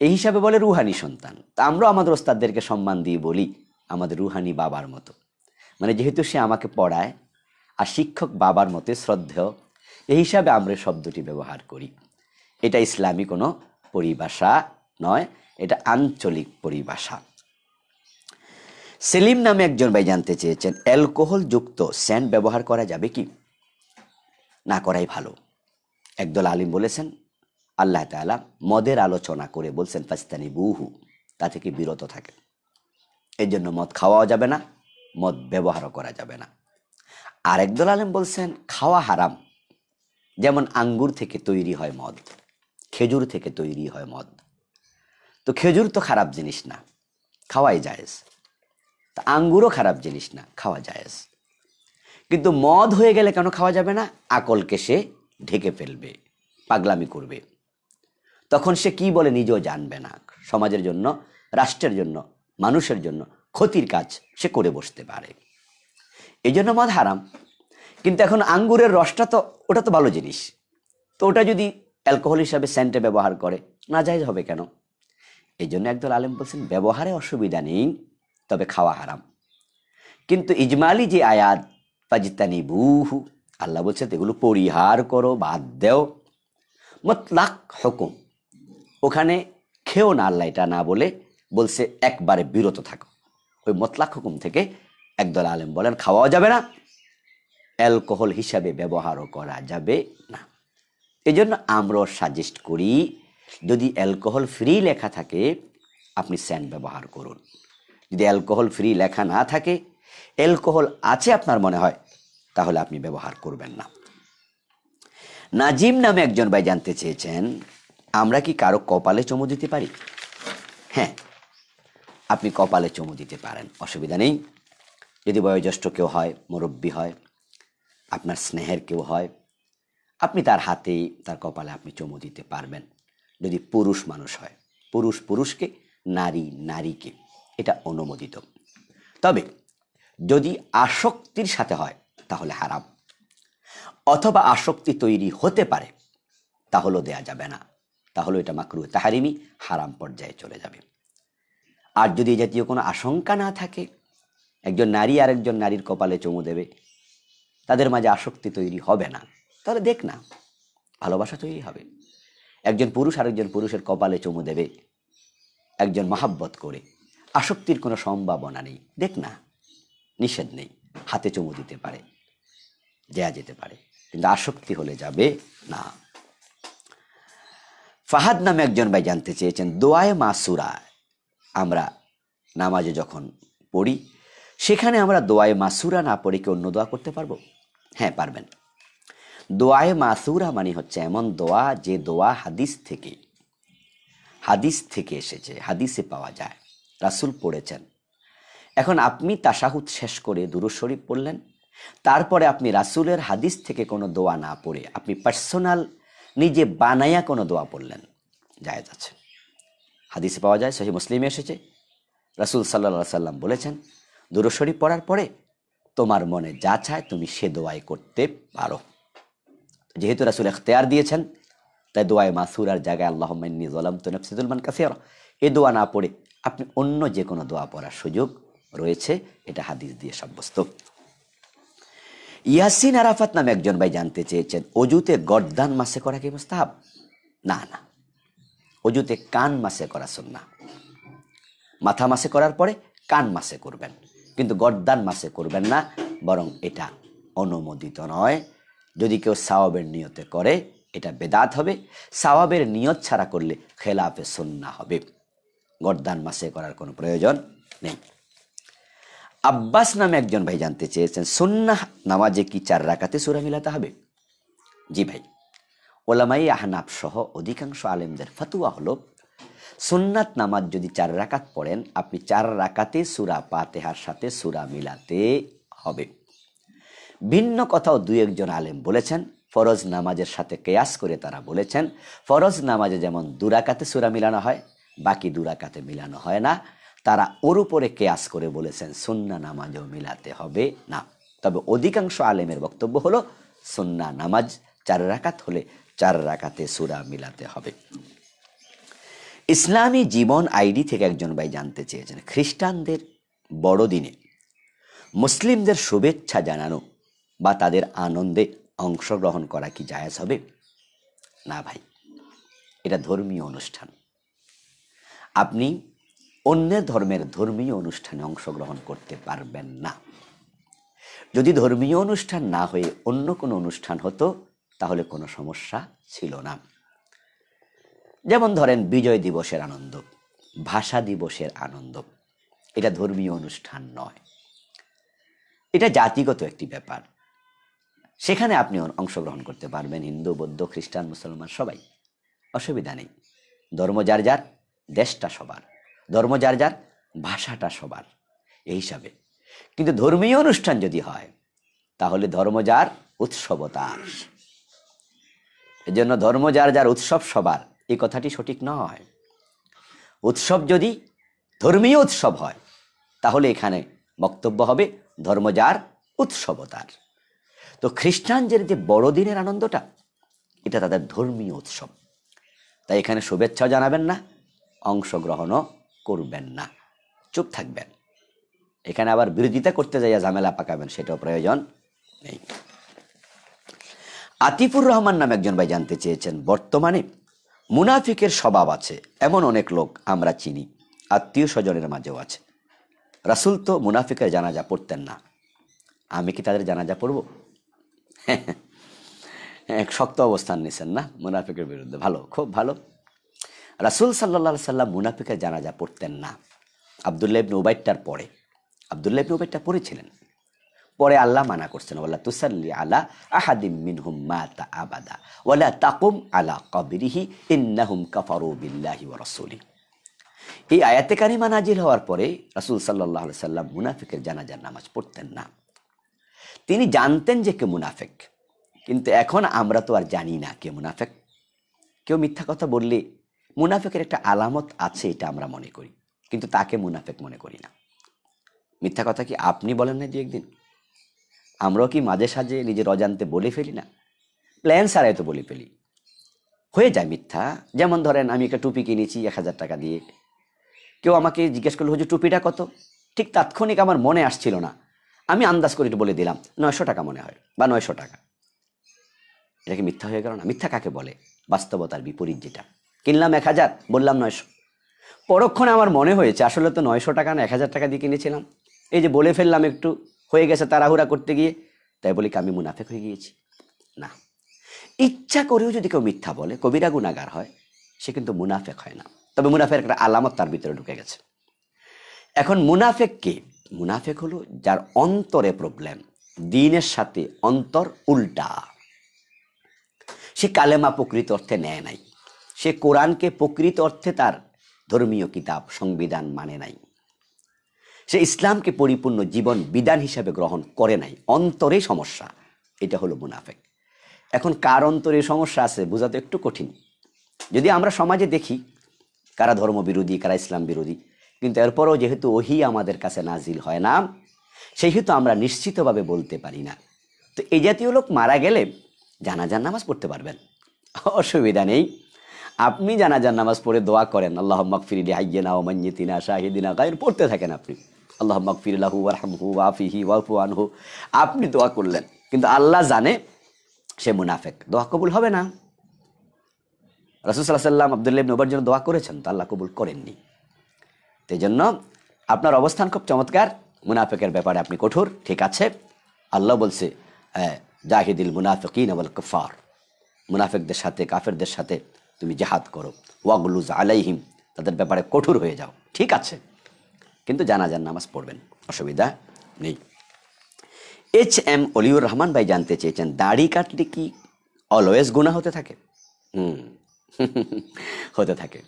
এই হিসাবে বলে রুহানি সন্তান। তা আমরা আমাদের ওস্তাদদেরকে সম্মান দিয়ে বলি আমাদের রুহানি বাবার মতো, মানে যেহেতু সে আমাকে পড়ায় আর শিক্ষক বাবার মতো শ্রদ্ধেয়, এই হিসাবে আমরা শব্দটি ব্যবহার করি। এটা ইসলামী কোনো পরিভাষা নয়, এটা আঞ্চলিক পরিভাষা। সেলিম নামে একজন ভাই জানতে চেয়েছেন, অ্যালকোহল যুক্ত সেন্ট ব্যবহার করা যাবে কি? না করাই ভালো। একদল আলিম বলেছেন, আল্লাহ তাআলা মদের আলোচনা করে বলছেন ফাস্তানিবুহু, তা থেকে বিরত থাকে। এই জন্য মদ খাওয়াও যাবে না, মদ ব্যবহারও করা যাবে না। আর একদল আলিম বলছেন খাওয়া হারাম, যেমন আঙ্গুর থেকে তৈরি হয় মদ, খেজুর থেকে তৈরি হয় মদ, তো খেজুর তো খারাপ জিনিস না, খাওয়াই জায়েজ। তা আঙ্গুরও খারাপ জিনিস না, খাওয়া জায়েজ। কিন্তু মদ হয়ে গেলে কেন খাওয়া যাবে না? আকলকে সে ঢেকে ফেলবে, পাগলামি করবে, তখন সে কি বলে নিজেও জানবে না। সমাজের জন্য, রাষ্ট্রের জন্য, মানুষের জন্য ক্ষতির কাজ সে করে বসতে পারে। এই জন্য মদ হারাম। কিন্তু এখন আঙ্গুরের রসটা তো, ওটা তো ভালো জিনিস, তো ওটা যদি অ্যালকোহল হিসাবে সেন্টে ব্যবহার করে, না জায়েজ হবে কেন? এই জন্য একদল আলেম বলছেন ব্যবহারে অসুবিধা নেই, তবে খাওয়া হারাম। কিন্তু ইজমালি যে আয়াত ফাজতানিবুহু, আল্লাহ বলছে এগুলো পরিহার করো, বাদ দেও, মুতলাক হুকুম, ওখানে খেও না, আল্লাহ এটা না বলে বলছে একবারে বিরত থাকো। ওই মুতলাক হুকুম থেকে একদল আলেম বলেন খাওয়াও যাবে না, অ্যালকোহল হিসাবে ব্যবহারও করা যাবে না। এই জন্য আমরাও সাজেস্ট করি, যদি অ্যালকোহল ফ্রি লেখা থাকে আপনি সেন্ট ব্যবহার করুন। যদি অ্যালকোহল ফ্রি লেখা না থাকে, অ্যালকোহল আছে আপনার মনে হয়, তাহলে আপনি ব্যবহার করবেন না। নাজিম নামে একজন ভাই জানতে চেয়েছেন, আমরা কি কারো কপালে চুমু দিতে পারি? হ্যাঁ, আপনি কপালে চুমু দিতে পারেন, অসুবিধা নেই। যদি বয়োজ্যেষ্ঠ কেউ হয়, মুরব্বী হয়, আপনার স্নেহের কেউ হয়, আপনি তার হাতে, তার কপালে আপনি চুমু দিতে পারবেন। যদি পুরুষ মানুষ হয়, পুরুষ পুরুষকে, নারী নারীকে, এটা অনুমোদিত। তবে যদি আসক্তির সাথে হয় তাহলে হারাম, অথবা আসক্তি তৈরি হতে পারে, তাহলেও দেয়া যাবে না, তাহলে এটা মাকরুহ তাহরিমি, হারাম পর্যায়ে চলে যাবে। আর যদি এই জাতীয় কোনো আশঙ্কা না থাকে, একজন নারী আর একজন নারীর কপালে চুমু দেবে, তাদের মাঝে আসক্তি তৈরি হবে না, তাহলে দেখ না, ভালোবাসা তৈরি হবে। একজন পুরুষ আরেকজন পুরুষের কপালে চুমু দেবে একজন মহাব্বত করে, আসক্তির কোনো সম্ভাবনা নেই, দেখ না, নিষেধ নেই, হাতে চুমু দিতে পারে, দেয়া যেতে পারে, কিন্তু আসক্তি হলে যাবে না। ফাহাদ নামে একজন ভাই জানতে চেয়েছেন, দোয়ায়ে মাসুরা আমরা নামাজে যখন পড়ি, সেখানে আমরা দোয়ায়ে মাসুরা না পড়ে কি অন্য দোয়া করতে পারবো? হ্যাঁ, পারবেন। দোয়ায়ে মাসুরা মানে হচ্ছে এমন দোয়া যে দোয়া হাদিস থেকে এসেছে, হাদিসে পাওয়া যায়, রাসূল পড়েছেন। এখন আপনি তাশাহুদ শেষ করে দুরূদ শরীফ পড়লেন, তারপরে আপনি রাসূলের হাদিস থেকে কোনো দোয়া না পড়ে আপনি পার্সোনাল নিজে বানায়া কোনো দোয়া পড়লেন, জায়েজ আছে। হাদিসে পাওয়া যায়, সহিহ মুসলিমে এসেছে, রাসূল সাল্লাল্লাহু আলাইহি সাল্লাম বলেছেন, দুরূদ শরীফ পড়ার পরে তোমার মনে যা চায় তুমি সে দোয়াই করতে পারো। যেহেতু রাসূল ইখতিয়ার দিয়েছেন, তাই দোয়ায়ে মাসুরার জায়গায় আল্লাহুম্মা ইন্নী যালামতু নাফসি যুলমান কাসীরা এই দোয়া না পড়ে আপনি অন্য যে কোনো দোয়া পড়ার সুযোগ রয়েছে, এটা হাদিস দিয়ে সাব্যস্ত। ইয়াসিন আরাফাত নামে একজন ভাই জানতে চেয়েছেন, অজুতে গর্দান মাসে করা কি মুস্তাহাব? না, অজুতে কান মাসে করা সুন্নাহ। মাথা মাসে করার পরে কান মাসে করবেন, কিন্তু গর্দান মাসে করবেন না, বরং এটা অনুমোদিত নয়। যদি কেউ সাওয়াবের নিয়তে করে এটা বেদাত হবে, সাওয়াবের নিয়ত ছাড়া করলে খেলাফে সুন্নাহ হবে। গর্দান মাসে করার কোনো প্রয়োজন নেই। আব্বাস নামে একজন ভাই জানতে চেয়েছেন, সুন্নাহ নামাজে কি 4 রাকাতে সূরা মিলাতে হবে? জি ভাই, ওলামায়ে আহনাফ সহ অধিকাংশ আলেমদের ফতোয়া হলো, সুন্নাত নামাজ যদি 4 রাকাত পড়েন, আপনি 4 রাকাতে সূরা ফাতিহার সাথে সূরা মিলাতে হবে। ভিন্ন কথাও 2-1 আলেম বলেছেন, ফরজ নামাজের সাথে কিয়াস করে তারা বলেছেন, ফরজ নামাজে যেমন 2 রাকাতে সূরা মিলানো হয়, বাকি 2 রাকাতে মিলানো হয় না। তারা ওর উপরে কিয়াস করে বলেছেন সুন্নাহ নামাজও মিলাতে হবে না। তবে অধিকাংশ আলেমের বক্তব্য হলো, সুন্নাহ নামাজ 4 রাকাত হলে 4 রাকাতে সূরা মিলাতে হবে। ইসলামী জীবন আইডি থেকে একজন ভাই জানতে চেয়েছেন, খ্রিস্টানদের বড়দিনে মুসলিমদের শুভেচ্ছা জানানো বা তাদের আনন্দে অংশগ্রহণ করা কি জায়েজ হবে? না ভাই, এটা ধর্মীয় অনুষ্ঠান। আপনি অন্যের ধর্মের ধর্মীয় অনুষ্ঠানে অংশগ্রহণ করতে পারবেন না। যদি ধর্মীয় অনুষ্ঠান না হয়ে অন্য কোনো অনুষ্ঠান হতো, তাহলে কোনো সমস্যা ছিল না। যেমন ধরেন বিজয় দিবসের আনন্দ, ভাষা দিবসের আনন্দ, এটা ধর্মীয় অনুষ্ঠান নয়, এটা জাতিগত একটি ব্যাপার। সেখানে আপনি অংশগ্রহণ করতে পারবেন, হিন্দু, বৌদ্ধ, খ্রিস্টান, মুসলমান সবাই, অসুবিধা নেই। ধর্ম যার যার, দেশটা সবার, ধর্ম যার যার, ভাষাটা সবার, এই হিসাবে। কিন্তু ধর্মীয় অনুষ্ঠান যদি হয়, তাহলে ধর্ম যার, উৎসব তার। এজন্য ধর্ম যার যার, উৎসব সবার, এই কথাটি সঠিক নয়। উৎসব যদি ধর্মীয় উৎসব হয়, তাহলে এখানে বক্তব্য হবে ধর্ম যার, উৎসব তার। তো খ্রিস্টানদের যে বড়দিনের আনন্দটা, এটা তাদের ধর্মীয় উৎসব, তাই এখানে শুভেচ্ছাও জানাবেন না, অংশগ্রহণও করবেন না, চুপ থাকবেন। এখানে আবার বিরোধিতা করতে যাইয়া ঝামেলা পাকাবেন, সেটাও প্রয়োজন নেই। আতিফুর রহমান নামে একজন ভাই জানতে চেয়েছেন, বর্তমানে মুনাফিকের স্বভাব আছে এমন অনেক লোক আমরা চিনি, আত্মীয় স্বজনের মাঝেও আছে। রাসূল তো মুনাফিকের জানাজা পড়তেন না, আমি কি তাদের জানাজা পড়ব? এক শক্ত অবস্থান নিছেন না মুনাফিকের বিরুদ্ধে, ভালো, খুব ভালো। রাসূল সাল্লাল্লাহু আলাইহি সাল্লাম মুনাফিকের জানাজা পড়তেন না। আব্দুল্লাহ ইবনে উবাইদার পরে, আব্দুল্লাহ ইবনে উবাইদা পড়েছিলেন, পরে আল্লাহ মানা করছেন, ওয়ালা তুসাল্লি আলা আহাদিম মিনহুম মাতা আবাদা ওয়ালা তাকুম আলা কবরিহি ইন্নাহুম কাফারু বিল্লাহি ওয়া রাসূলিহি। এই আয়াতে কারিমা নাজিল হওয়ার পরে রাসূল সাল্লাল্লাহু আলাইহি সাল্লাম মুনাফিকের জানাজার নামাজ পড়তেন না। তিনি জানতেন যে কে মুনাফিক, কিন্তু এখন আমরা তো আর জানি না কে মুনাফিক। কেউ মিথ্যা কথা বললে মুনাফিকের একটা আলামত আছে, এটা আমরা মনে করি, কিন্তু তাকে মুনাফিক মনে করি না। মিথ্যা কথা কি আপনি বলেন না 2-1 দিন? আমরাও কি মাঝে সাঝে নিজের অজান্তে বলে ফেলি না? প্ল্যান ছাড়াই তো বলে ফেলি, হয়ে যায় মিথ্যা। যেমন ধরেন আমি একটা টুপি কিনেছি 1000 টাকা দিয়ে, কেউ আমাকে জিজ্ঞেস করলো, হুজুর টুপিটা কত? ঠিক তাৎক্ষণিক আমার মনে আসছিল না, আমি আন্দাজ করে বলে দিলাম 900 টাকা মনে হয়, বা 900 টাকা। এটা কি মিথ্যা হয়ে গেল না? মিথ্যা কাকে বলে? বাস্তবতার বিপরীত যেটা। কিনলাম 1000, বললাম 900। পরক্ষণে আমার মনে হয়েছে আসলে তো 900 টাকা না 1000 টাকা দিয়ে কিনেছিলাম, এই যে বলে ফেললাম একটু, হয়ে গেছে তাড়াহুড়া করতে গিয়ে, তাই বলি কি আমি মুনাফেক হয়ে গিয়েছি? না। ইচ্ছা করেও যদি কেউ মিথ্যা বলে, কবিরা গুনাহগার হয়, সে কিন্তু মুনাফেক হয় না। তবে মুনাফের একটা আলামত তার ভিতরে ঢুকে গেছে। এখন মুনাফেক কে? মুনাফেক হলো যার অন্তরে প্রবলেম, দ্বীনের সাথে অন্তর উল্টা। সে কালেমা প্রকৃত অর্থে নেয় নাই, সে কোরআনকে প্রকৃত অর্থে তার ধর্মীয় কিতাব সংবিধান মানে নাই, সে ইসলামকে পরিপূর্ণ জীবন বিধান হিসাবে গ্রহণ করে নাই, অন্তরে সমস্যা। এটা হলো মুনাফেক। এখন কার অন্তরে সমস্যা আছে বোঝা তো একটু কঠিন। যদি আমরা সমাজে দেখি কারা ধর্ম বিরোধী, কারা ইসলাম বিরোধী, কিন্তু এরপরও যেহেতু ওহী আমাদের কাছে নাজিল হয় না, সেহেতু আমরা নিশ্চিতভাবে বলতে পারি না। তো এই জাতীয় লোক মারা গেলে জানাজার নামাজ পড়তে পারবেন, অসুবিধা নেই। আপনি জানাজার নামাজ পড়ে দোয়া করেন, আল্লাহুম্মা মাগফির লিহাইয়িনা ওয়া মাইয়িতিনা শাহিদিনা গায়র, পড়তে থাকেন আপনি, আল্লাহুম্মা মাগফির লাহু ওয়ারহামহু ওয়াআফিহি ওয়াফু আনহু। আপনি দোয়া করলেন, কিন্তু আল্লাহ জানে সে মুনাফেক, দোয়া কবুল হবে না। রাসূল সাল্লাল্লাহু আলাইহি ওয়াসাল্লাম আব্দুল্লাহ ইবনে উবাইর জন্য দোয়া করেছেন, তো আল্লাহ কবুল করেননি। এই জন্য আপনার অবস্থান খুব চমৎকার, মুনাফেকের ব্যাপারে আপনি কঠোর, ঠিক আছে। আল্লাহ বলছে জাহিদিল মুনাফিকিন ওয়াল কুফার, মুনাফিকদের সাথে কাফেরদের সাথে তুমি জিহাদ করো, ওয়াগলুজ আলাইহিম, তাদের ব্যাপারে কঠোর হয়ে যাও, ঠিক আছে, কিন্তু জানাজার নামাজ পড়বেন, অসুবিধা নেই। HM অলিউর রহমান ভাই জানতে চেয়েছেন, দাড়ি কাটলে কি অলওয়েজ গুনাহ হতে থাকে? হতে থাকে,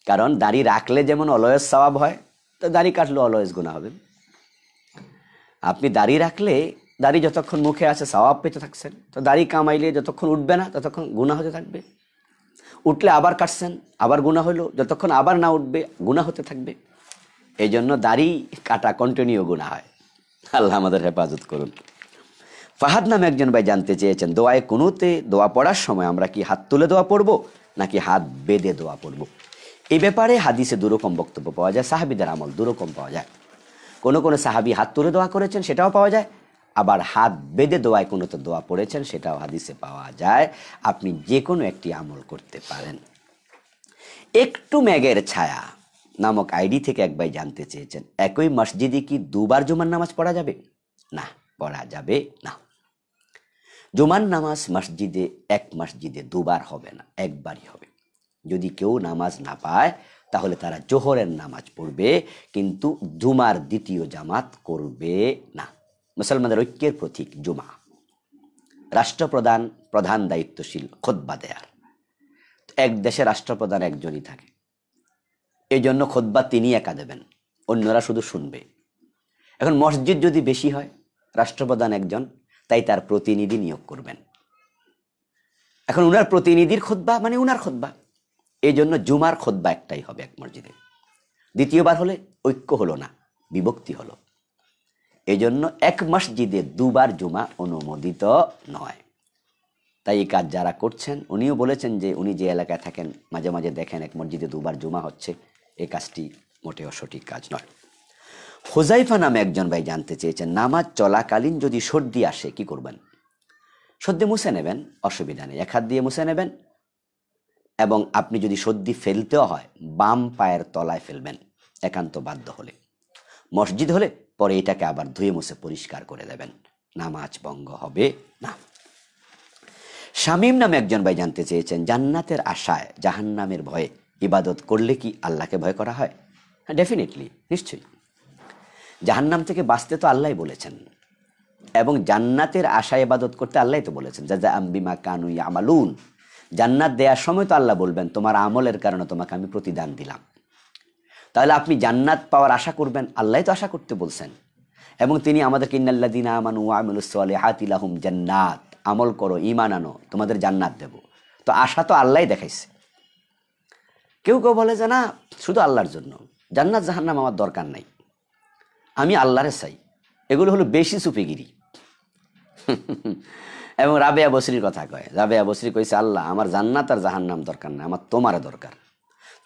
কারণ দাড়ি রাখলে যেমন অলওয়েজ সওয়াব হয়, তো দাড়ি কাটলে অলওয়েজ গুনাহ হবে। আপনি দাড়ি রাখলে, দাড়ি যতক্ষণ মুখে আছে সওয়াব পেতে থাকছেন, তো দাড়ি কামাইলে যতক্ষণ উঠবে না ততক্ষণ গুনাহ হতে থাকবে। উঠলে আবার কাটছেন, আবার গুনাহ হলো, যতক্ষণ আবার না উঠবে গুনাহ হতে থাকবে। এই জন্য দাড়ি কাটা কন্টিনিউ গুনাহ হয়। আল্লাহ আমাদের হেফাজত করুন। ফাহাদ নামে একজন ভাই জানতে চেয়েছেন, দোয়ায়ে কুনুতে দোয়া পড়ার সময় আমরা কি হাত তুলে দোয়া পড়ব নাকি হাত বেঁধে দোয়া পড়ব? এই ব্যাপারে হাদিসে দুরকম বক্তব্য পাওয়া যায়, সাহাবীদের আমল দুরকম পাওয়া যায়। কোনো কোনো সাহাবী হাত তুলে দোয়া করেছেন, সেটাও পাওয়া যায়, আবার হাত বেঁধে দোয়ায় কুনুতে দোয়া পড়েছেন, সেটাও হাদিসে পাওয়া যায়। আপনি যে কোনো একটি আমল করতে পারেন। একটু মেঘের ছায়া নামক আইডি থেকে এক ভাই জানতে চেয়েছেন, একই মসজিদে কি দুবার জুমার নামাজ পড়া যাবে? না, পড়া যাবে না। জুমার নামাজ মসজিদে, এক মসজিদে দুবার হবে না, একবারই হবে। যদি কেউ নামাজ না পায় তাহলে তারা জোহরের নামাজ পড়বে, কিন্তু জুমার দ্বিতীয় জামাত করবে না। মুসলমানদের ঐক্যের প্রতীক জুমা। রাষ্ট্রপ্রধান প্রধান দায়িত্বশীল খুতবা দেয়ার, এক দেশে রাষ্ট্রপ্রধান একজনই থাকে, এই জন্য খুতবা তিনি একা দেবেন, অন্যরা শুধু শুনবে। এখন মসজিদ যদি বেশি হয়, রাষ্ট্রপ্রধান একজন, তাই তার প্রতিনিধি নিয়োগ করবেন। এখন উনার প্রতিনিধির খুতবা মানে উনার খুতবা, এই জন্য জুমার খুতবা একটাই হবে এক মসজিদে। দ্বিতীয়বার হলে ঐক্য হলো না, বিভক্তি হলো। এই জন্য এক মসজিদে দুবার জুমা অনুমোদিত নয়। তাই এই কাজ যারা করছেন, উনিও বলেছেন যে উনি যে এলাকায় থাকেন মাঝে মাঝে দেখেন এক মসজিদে দুবার জুমা হচ্ছে, এই কাজটি মোটেও সঠিক কাজ নয়। হুজাইফা নামে একজন ভাই জানতে চেয়েছেন, নামাজ চলাকালীন যদি সর্দি আসে কি করবেন? সর্দি মুছে নেবেন, অসুবিধা নেই, এক হাত দিয়ে মুছে নেবেন। এবং আপনি যদি সর্দি ফেলতেও হয়, বাম পায়ের তলায় ফেলবেন, একান্ত বাধ্য হলে। মসজিদ হলে পরে এটাকে আবার ধুয়ে মুছে পরিষ্কার করে দেবেন, নামাজ ভঙ্গ হবে না। শামীম নামে একজন ভাই জানতে চেয়েছেন, জান্নাতের আশায় জাহান্নামের ভয়ে ইবাদত করলে কি আল্লাহকে ভয় করা হয়? হ্যাঁ, ডেফিনেটলি, নিশ্চয়ই। জাহান্নাম থেকে বাঁচতে তো আল্লাহ বলেছেন, এবং জান্নাতের আশায় ইবাদত করতে আল্লাহ তো বলেছেন, জাযাআম বিমা কানু ইয়ামালুন। জান্নাত দেওয়ার সময় তো আল্লাহ বলবেন, তোমার আমলের কারণে তোমাকে আমি প্রতিদান দিলাম। তাহলে আপনি জান্নাত পাওয়ার আশা করবেন, আল্লাহ তো আশা করতে বলছেন, এবং তিনি আমাদেরকে ইন্নাল্লাযীনা আমানু ওয়া আমিলুস সলিহাতি লাহুম জান্নাত, আমল করো, ঈমান আনো, তোমাদের জান্নাত দেব। তো আশা তো আল্লাহ দেখাইছে। কেউ কেউ বলে যে না, শুধু আল্লাহর জন্য, জান্নাত জাহান্নাম আমার দরকার নাই, আমি আল্লাহরে চাই। এগুলো হলো বেশি সুফিগিরি। এবং রাবেয়া বসরির কথা কয়, রাবেয়া বসরি কইছে, আল্লাহ আমার জান্নাত আর জাহান্নাম দরকার না, আমার তোমারে দরকার।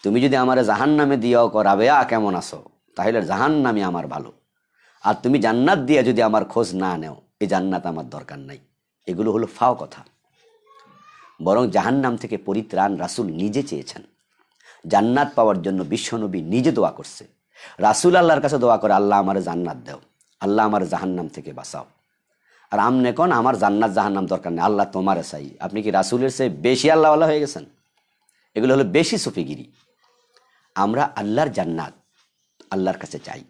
তুমি যদি আমারে জাহান্নামে দিয়াও কো রাবেয়া কেমন আছো, তাহলে জাহান্নামই আমার ভালো। আর তুমি জান্নাত দিয়ে যদি আমার খোঁজ না নেও, এই জান্নাত আমার দরকার নাই। এগুলো হলো ফাও কথা। বরং জাহান্নাম থেকে পরিত্রাণ রাসূল নিজে চেয়েছেন। জান্নাত পাওয়ার জন্য বিশ্বনবী নিজে দোয়া করছে। রাসূল আল্লাহর কাছে দোয়া করে, আল্লাহ আমারে জান্নাত দাও, আল্লাহ আমার জাহান্নাম থেকে বাঁচাও। আর আমনে কোন আমার জান্নাত জাহান্নাম দরকার নেই, আল্লাহ তোমার চাই। আপনি কি রাসূলের চেয়ে বেশি আল্লাহওয়ালা হয়ে গেছেন? এগুলো হলো বেশি সুফিগিরি। আমরা আল্লাহর জান্নাত আল্লাহর কাছে চাই,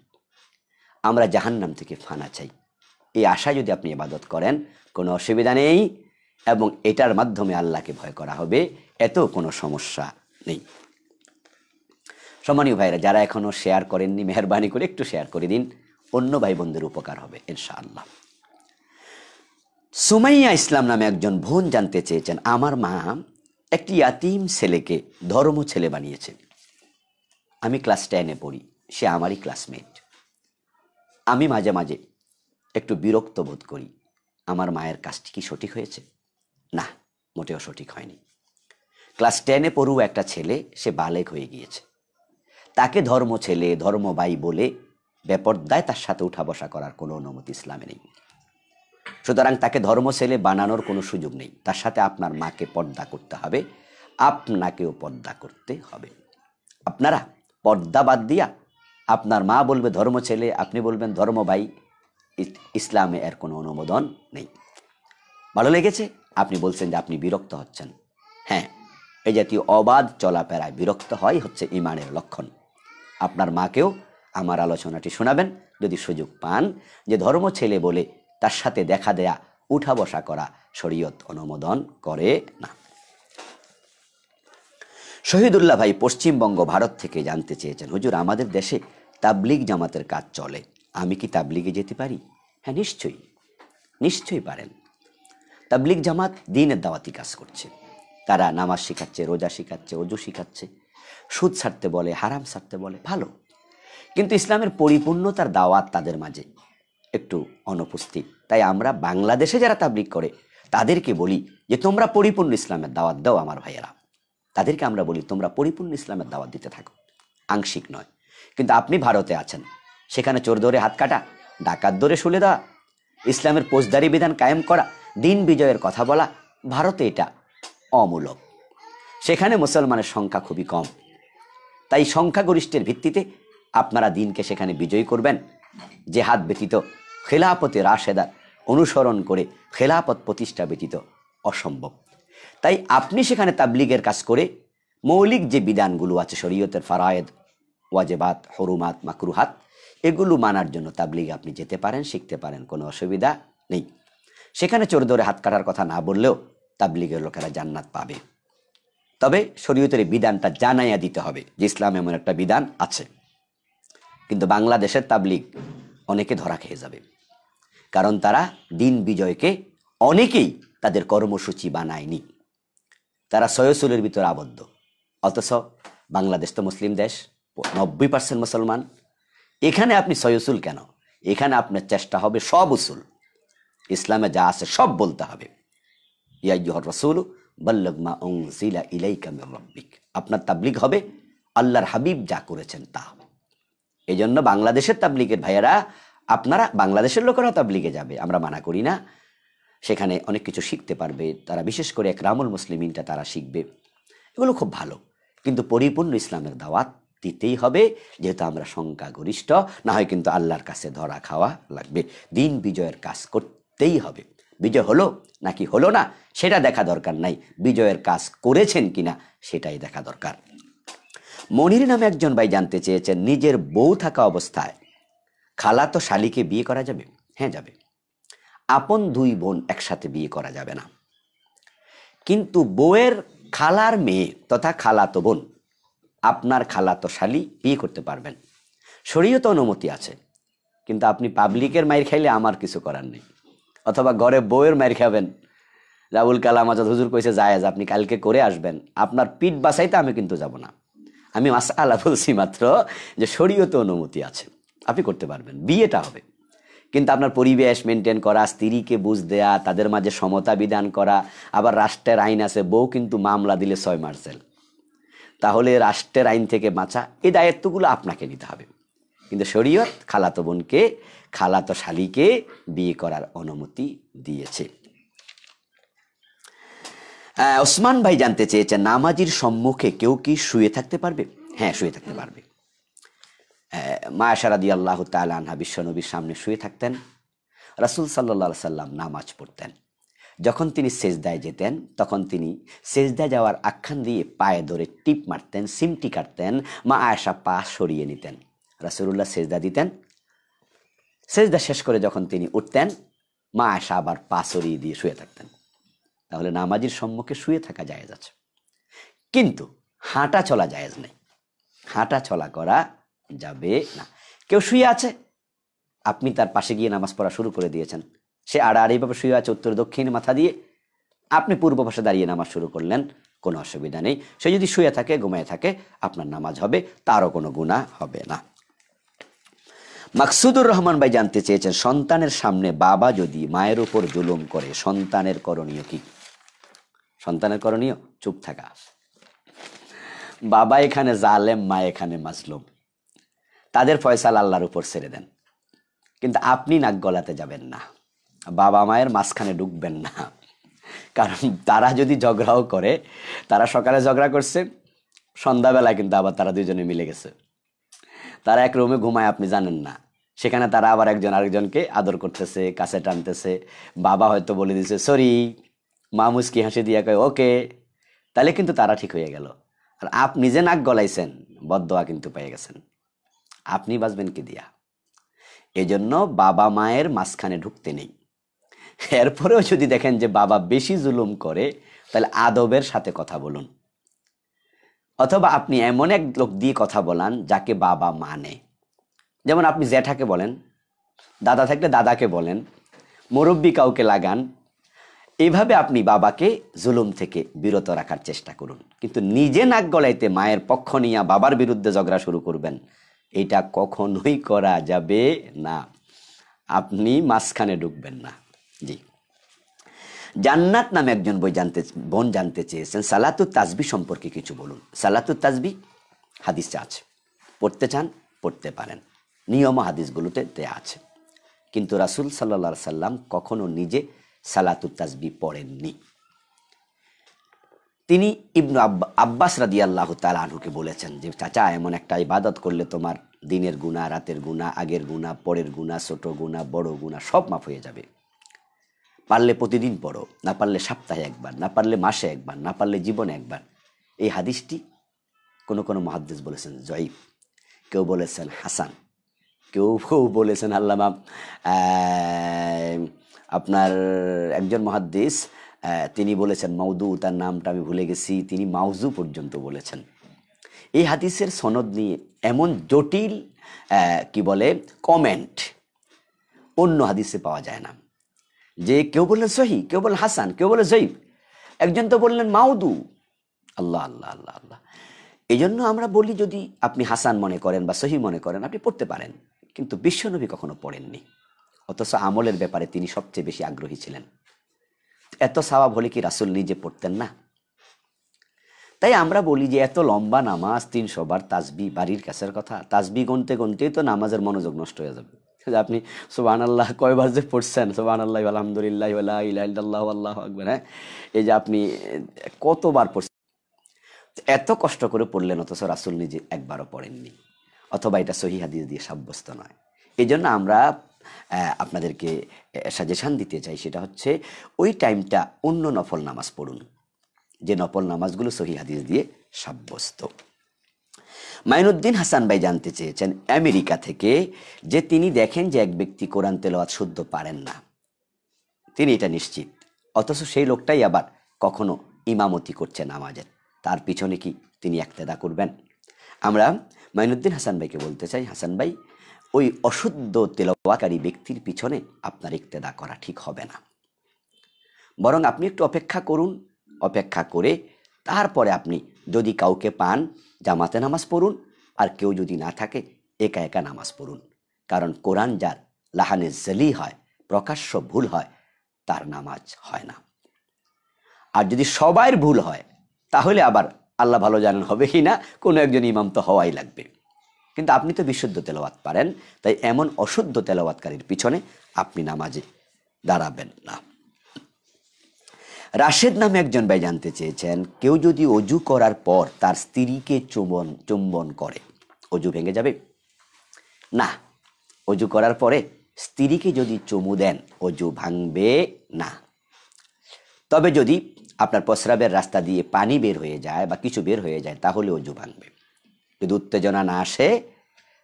আমরা জাহান্নাম থেকে ফানা চাই। এই আশায় যদি আপনি ইবাদত করেন কোনো অসুবিধা নেই, এবং এটার মাধ্যমে আল্লাহকে ভয় করা হবে, এতেও কোনো সমস্যা নেই। সম্মানীয় ভাইরা, যারা এখনো শেয়ার করেননি, মেহরবানি করে একটু শেয়ার করে দিন, অন্য ভাই বোনদের উপকার হবে ইনশাআল্লাহ। সুমাইয়া ইসলাম নামে একজন বোন জানতে চেয়েছেন, আমার মা একটি ইয়াতিম ছেলেকে ধর্ম ছেলে বানিয়েছে। আমি ক্লাস 10-এ পড়ি, সে আমারই ক্লাসমেট। আমি মাঝে মাঝে একটু বিরক্ত বোধ করি। আমার মায়ের কাজটি কি সঠিক হয়েছে? না, মোটেও সঠিক হয়নি। ক্লাস 10-এ পড়ুয়া একটা ছেলে, সে বালেগ হয়ে গিয়েছে। তাকে ধর্ম ছেলে, ধর্ম ভাই বলে বেপরদায় তার সাথে উঠা বসা করার কোনো অনুমতি ইসলামে নেই। সুতরাং তাকে ধর্ম ছেলে বানানোর কোনো সুযোগ নেই। তার সাথে আপনার মাকে পর্দা করতে হবে, আপনাকেও পর্দা করতে হবে। আপনারা পর্দা বাদ দিয়া আপনার মা বলবে ধর্ম ছেলে, আপনি বলবেন ধর্ম ভাই, ইসলামে এর কোনো অনুমোদন নেই। ভালো লেগেছে? আপনি বলছেন যে আপনি বিরক্ত হচ্ছেন। হ্যাঁ, এই জাতীয় অবাধ চলাফেরায় বিরক্ত হয় হচ্ছে ঈমানের লক্ষণ। আপনার মাকেও আমার আলোচনাটি শোনাবেন যদি সুযোগ পান, যে ধর্ম ছেলে বলে তার সাথে দেখা দেয়া, উঠা বসা করা শরীয়ত অনুমোদন করে না। শহীদুল্লাহ ভাই পশ্চিমবঙ্গ, ভারত থেকে জানতে চেয়েছেন, হুজুর আমাদের দেশে তাবলিগ জামাতের কাজ চলে, আমি কি তাবলিগে যেতে পারি? হ্যাঁ, নিশ্চয়ই, নিশ্চয়ই পারেন। তাবলিগ জামাত দ্বীনের দাওয়াতি কাজ করছে। তারা নামাজ শিখাচ্ছে, রোজা শিখাচ্ছে, ওযু শিখাচ্ছে, সুদ ছাড়তে বলে, হারাম ছাড়তে বলে, ভালো। কিন্তু ইসলামের পরিপূর্ণতার দাওয়াত তাদের মাঝে একটু অনুপস্থিত। তাই আমরা বাংলাদেশে যারা তাবলিগ করে তাদেরকে বলি যে তোমরা পরিপূর্ণ ইসলামের দাওয়াত দাও আমার ভাইয়েরা। তাদেরকে আমরা বলি তোমরা পরিপূর্ণ ইসলামের দাওয়াত দিতে থাকো, আংশিক নয়। কিন্তু আপনি ভারতে আছেন, সেখানে চোর ধরে হাত কাটা, ডাকাত ধরে শুলে দেওয়া, ইসলামের ফৌজদারি বিধান কায়েম করা, দিন বিজয়ের কথা বলা, ভারতে এটা অমূলক। সেখানে মুসলমানের সংখ্যা খুবই কম। তাই সংখ্যাগরিষ্ঠের ভিত্তিতে আপনারা দিনকে সেখানে বিজয়ী করবেন, জেহাদ ব্যতীত, খেলাফতে রাশেদার অনুসরণ করে খেলাফত প্রতিষ্ঠা ব্যতীত অসম্ভব। তাই আপনি সেখানে তাবলিগের কাজ করে মৌলিক যে বিধানগুলো আছে শরীয়তের ফারায়েদ, ওয়াজেবাত, হরুমাত, মাকরুহাত, এগুলো মানার জন্য তাবলিগে আপনি যেতে পারেন, শিখতে পারেন, কোনো অসুবিধা নেই। সেখানে চোর ধরে হাত কাটার কথা না বললেও তাবলিগের লোকেরা জান্নাত পাবে। তবে শরীয়তের বিধানটা জানাইয়া দিতে হবে যে ইসলাম এমন একটা বিধান আছে। কিন্তু বাংলাদেশের তাবলিগ অনেকে ধরা খেয়ে যাবে, কারণ তারা দিন বিজয়কে অনেকেই তাদের কর্মসূচি বানায়নি। তারা সয়সুলের ভিতর আবদ্ধ। অথচ বাংলাদেশ তো মুসলিম দেশ, 90% মুসলমান। এখানে আপনি সয়সুল কেন? এখানে আপনার চেষ্টা হবে সব উসুল, ইসলামে যা আছে সব বলতে হবে। ইয়া আইয়ুহার রাসূল বাল্লিগ মা উনজিলা ইলাইকা মির রাব্বিক। আপনার তাবলিগ হবে আল্লাহর হাবিব যা করেছেন তা। এই জন্য বাংলাদেশের তাবলিগের ভাইয়েরা, আপনারা বাংলাদেশের লোকেরাও তাবলিগে যাবে, আমরা মানা করি না। সেখানে অনেক কিছু শিখতে পারবে তারা, বিশেষ করে একরামুল মুসলিমিনটা তারা শিখবে, এগুলো খুব ভালো। কিন্তু পরিপূর্ণ ইসলামের দাওয়াত দিতেই হবে, যেহেতু আমরা সংখ্যাগরিষ্ঠ। না হয় কিন্তু আল্লাহর কাছে ধরা খাওয়া লাগবে। দিন বিজয়ের কাজ করতেই হবে। বিজয় হলো নাকি হলো না সেটা দেখা দরকার নাই, বিজয়ের কাজ করেছেন কিনা সেটাই দেখা দরকার। মনির নামে একজন ভাই জানতে চেয়েছেন, নিজের বউ থাকা অবস্থায় খালাতো শালিকে বিয়ে করা যাবে? হ্যাঁ, যাবে। আপন দুই বোন একসাথে বিয়ে করা যাবে না, কিন্তু বউয়ের খালার মেয়ে তথা খালাতো বোন, আপনার খালাতো শালি বিয়ে করতে পারবেন। শরীয়ত অনুমতি আছে, কিন্তু আপনি পাবলিকের মাইর খাইলে আমার কিছু করার নেই। অথবা ঘরে বউয়ের মাইর খাবেন, রাবুল কালাম আজাদ হুজুর কইছে জায়েজ, আপনি কালকে করে আসবেন, আপনার পিঠ বাঁচাইতে আমি কিন্তু যাব না। আমি মাসআলা বলছি মাত্র যে শরীয়ত অনুমতি আছে, আপনি করতে পারবেন, বিয়েটা হবে। কিন্তু আপনার পরিবেশ মেনটেন করা, স্ত্রীকে বুঝ দেয়া, তাদের মাঝে সমতা বিধান করা, আবার রাষ্ট্রের আইন আছে, বউ কিন্তু মামলা দিলে 6 মাস জেল। তাহলে রাষ্ট্রের আইন থেকে বাঁচা, এই দায়িত্বগুলো আপনাকে নিতে হবে। কিন্তু শরীয়ত খালাতো বোনকে, খালাতো শালিকে বিয়ে করার অনুমতি দিয়েছে। ওসমান ভাই জানতে চেয়েছেন, নামাজির সম্মুখে কেউ কি শুয়ে থাকতে পারবে? হ্যাঁ, শুয়ে থাকতে পারবে। মা আয়েশা রাদিয়াল্লাহু তাআলা আনহা বিশ্বনবীর সামনে শুয়ে থাকতেন, রাসূল সাল্লাল্লাহু আলাইহি সাল্লাম নামাজ পড়তেন। যখন তিনি সেজদায় যেতেন তখন তিনি সেজদায় যাওয়ার আখ্যান দিয়ে পায়ে ধরে টিপ মারতেন, সিমটি কাটতেন, মা আয়েশা পা সরিয়ে নিতেন। রাসূলুল্লাহ সেজদা দিতেন, সেজদা শেষ করে যখন তিনি উঠতেন মা আয়েশা আবার পা সরিয়ে দিয়ে শুয়ে থাকতেন। তাহলে নামাজির সম্মুখে শুয়ে থাকা জায়েজ আছে, কিন্তু হাঁটা চলা জায়েজ নেই, হাঁটা চলা করা যাবে না। কেউ শুয়ে আছে, আপনি তার পাশে গিয়ে নামাজ পড়া শুরু করে দিয়েছেন, সে আড়াআড়িভাবে শুয়ে আছে উত্তর দক্ষিণ মাথা দিয়ে, আপনি পূর্ব পাশে দাঁড়িয়ে নামাজ শুরু করলেন, কোনো অসুবিধা নেই। সে যদি শুয়ে থাকে, ঘুমিয়ে থাকে, আপনার নামাজ হবে, তারও কোনো গুনাহ হবে না। মাকসুদুর রহমান ভাই জানতে চেয়েছেন, সন্তানের সামনে বাবা যদি মায়ের উপর জুলুম করে সন্তানের করণীয় কি? সন্তানের করণীয় চুপ থাকা। বাবা এখানে জালেম, মা এখানে মাজলুম, তাদের ফয়সালা আল্লাহর উপর ছেড়ে দেন, কিন্তু আপনি নাক গলাতে যাবেন না, বাবা মায়ের মাঝখানে ঢুকবেন না। কারণ তারা যদি ঝগড়াও করে, তারা সকালে ঝগড়া করছে, সন্ধ্যাবেলা কিন্তু আবার তারা দুজনে মিলে গেছে, তারা এক রুমে ঘুমায়, আপনি জানেন না, সেখানে তারা আবার একজন আরেকজনকে আদর করতেছে, কাছে টানতেছে। বাবা হয়তো বলে দিছে সরি, মা মুস্কি হাসি দিয়া কয় ওকে, তাহলে কিন্তু তারা ঠিক হয়ে গেল। আর আপনি নিজে নাক গলাইছেন, বদদোয়া কিন্তু পেয়ে গেছেন, আপনি বাঁচবেন কি দিয়া? এজন্য বাবা মায়ের মাঝখানে ঢুকতে নেই। এরপরেও যদি দেখেন যে বাবা বেশি জুলুম করে, তাহলে আদবের সাথে কথা বলুন, অথবা আপনি এমন এক লোক দিয়ে কথা বলান যাকে বাবা মানে। যেমন আপনি জ্যাঠাকে বলেন, দাদা থাকলে দাদাকে বলেন, মুরব্বী কাউকে লাগান। এইভাবে আপনি বাবাকে জুলুম থেকে বিরত রাখার চেষ্টা করুন, কিন্তু নিজে নাক গলাইতে মায়ের পক্ষ নিয়ে বাবার বিরুদ্ধে ঝগড়া শুরু করবেন, এটা কখনোই করা যাবে না। আপনি মাঝখানে ঢুকবেন না। জি, জান্নাত নামে একজন বোন জানতে চেয়েছেন, সালাতুত তাসবি সম্পর্কে কিছু বলুন। সালাতুত তাসবি হাদিস আছে, পড়তে চান পড়তে পারেন, নিয়ম হাদিসগুলোতে দেয়া আছে, কিন্তু রাসূল সাল্লাল্লাহু আলাইহি সাল্লাম কখনো নিজে সালাতুত তাসবি পড়েননি। তিনি ইবনু আব্বাস রাদিয়াল্লাহু তাআলা আনহুকে বলেছেন যে চাচা, এমন একটা ইবাদত করলে তোমার দিনের গুনাহ, রাতের গুনাহ, আগের গুনাহ, পরের গুনাহ, ছোট গুনাহ, বড় গুনাহ সব মাফ হয়ে যাবে। পারলে প্রতিদিন পড়ো, না পারলে সপ্তাহে একবার, না পারলে মাসে একবার, না পারলে জীবনে একবার। এই হাদিসটি কোনো মুহাদ্দিস বলেছেন জয়ীফ, কেউ বলেছেন হাসান, কেউ বলেছেন আল্লামা আপনার একজন মুহাদ্দিস তিনি বলেছেন মাউদু, তার নামটা আমি ভুলে গেছি, তিনি মাউজু পর্যন্ত বলেছেন। এই হাদিসের সনদ নিয়ে এমন জটিল কি বলে কমেন্ট অন্য হাদিসে পাওয়া যায় না। যে কেউ বললেন সহি, কেউ বললেন হাসান, কেউ বললেন জয়ীফ, একজন তো বললেন মাউদু। আল্লাহ আল্লাহ আল্লাহ আল্লাহ। এই জন্য আমরা বলি, যদি আপনি হাসান মনে করেন বা সহি মনে করেন, আপনি পড়তে পারেন, কিন্তু বিশ্বনবী কখনো পড়েননি, অথচ আমলের ব্যাপারে তিনি সবচেয়ে বেশি আগ্রহী ছিলেন। এত সওয়াব হলে কি রাসূল নিজে পড়তেন না? তাই আমরা বলি যে এত লম্বা নামাজ, 300 বার তাসবি, বাড়ির কাছের কথা, তাসবি গুনতে গুনতেই তো নামাজের মনোযোগ নষ্ট হয়ে যাবে। আপনি সুবহানাল্লাহ কয়বার যে পড়ছেন, সুবহানাল্লাহি ওয়া আলহামদুলিল্লাহি ওয়া লা ইলাহা ইল্লাল্লাহু আল্লাহু আকবার, হ্যাঁ, এই যে আপনি কতবার পড়ছেন, এত কষ্ট করে পড়লেন, অথচ রাসূল নিজে একবারও পড়েননি, অথবা এটা সহিহ হাদিস দিয়ে সাব্যস্ত নয়। এই জন্য আমরা আপনাদেরকে সাজেশন দিতে চাই, সেটা হচ্ছে ওই টাইমটা অন্য নফল নামাজ পড়ুন, যে নফল নামাজগুলো সহিহ হাদিস দিয়ে সাব্যস্ত। মাইনুদ্দিন হাসান ভাই জানতে চেয়েছেন আমেরিকা থেকে, যে তিনি দেখেন যে এক ব্যক্তি কোরআন তেলাওয়াত শুদ্ধ পারেন না, তিনি এটা নিশ্চিত, অথচ সেই লোকটাই আবার কখনো ইমামতি করছে নামাজের, তার পিছনে কি তিনি ইক্তেদা করবেন? আমরা মাইনুদ্দিন হাসান ভাইকে বলতে চাই, হাসান ভাই, ওই অশুদ্ধ তেলাওয়াতকারী ব্যক্তির পিছনে আপনার ইক্তেদা করা ঠিক হবে না, বরং আপনি একটু অপেক্ষা করুন, অপেক্ষা করে তারপরে আপনি যদি কাউকে পান জামাতে নামাজ পড়ুন, আর কেউ যদি না থাকে একা একা নামাজ পড়ুন। কারণ কোরআন যার লাহানে জালি হয়, প্রকাশ্য ভুল হয়, তার নামাজ হয় না। আর যদি সবার ভুল হয়, তাহলে আবার আল্লাহ ভালো জানেন হবে কি না, কোনো একজন ইমাম তো হওয়াই লাগবে। কিন্তু আপনি তো বিশুদ্ধ তেলাওয়াত পারেন, তাই এমন অশুদ্ধ তেলাওয়াতকারীর পিছনে আপনি নামাজে দাঁড়াবেন না। রাশেদ নামে একজন ভাই জানতে চেয়েছেন, কেউ যদি অজু করার পর তার স্ত্রীকে চুম্বন করে, অজু ভেঙে যাবে? না, অজু করার পরে স্ত্রীকে যদি চুমু দেন অজু ভাঙবে না। তবে যদি আপনার প্রস্রাবের রাস্তা দিয়ে পানি বের হয়ে যায় বা কিছু বের হয়ে যায় তাহলে অজু ভাঙবে। যদি উত্তেজনা না আসে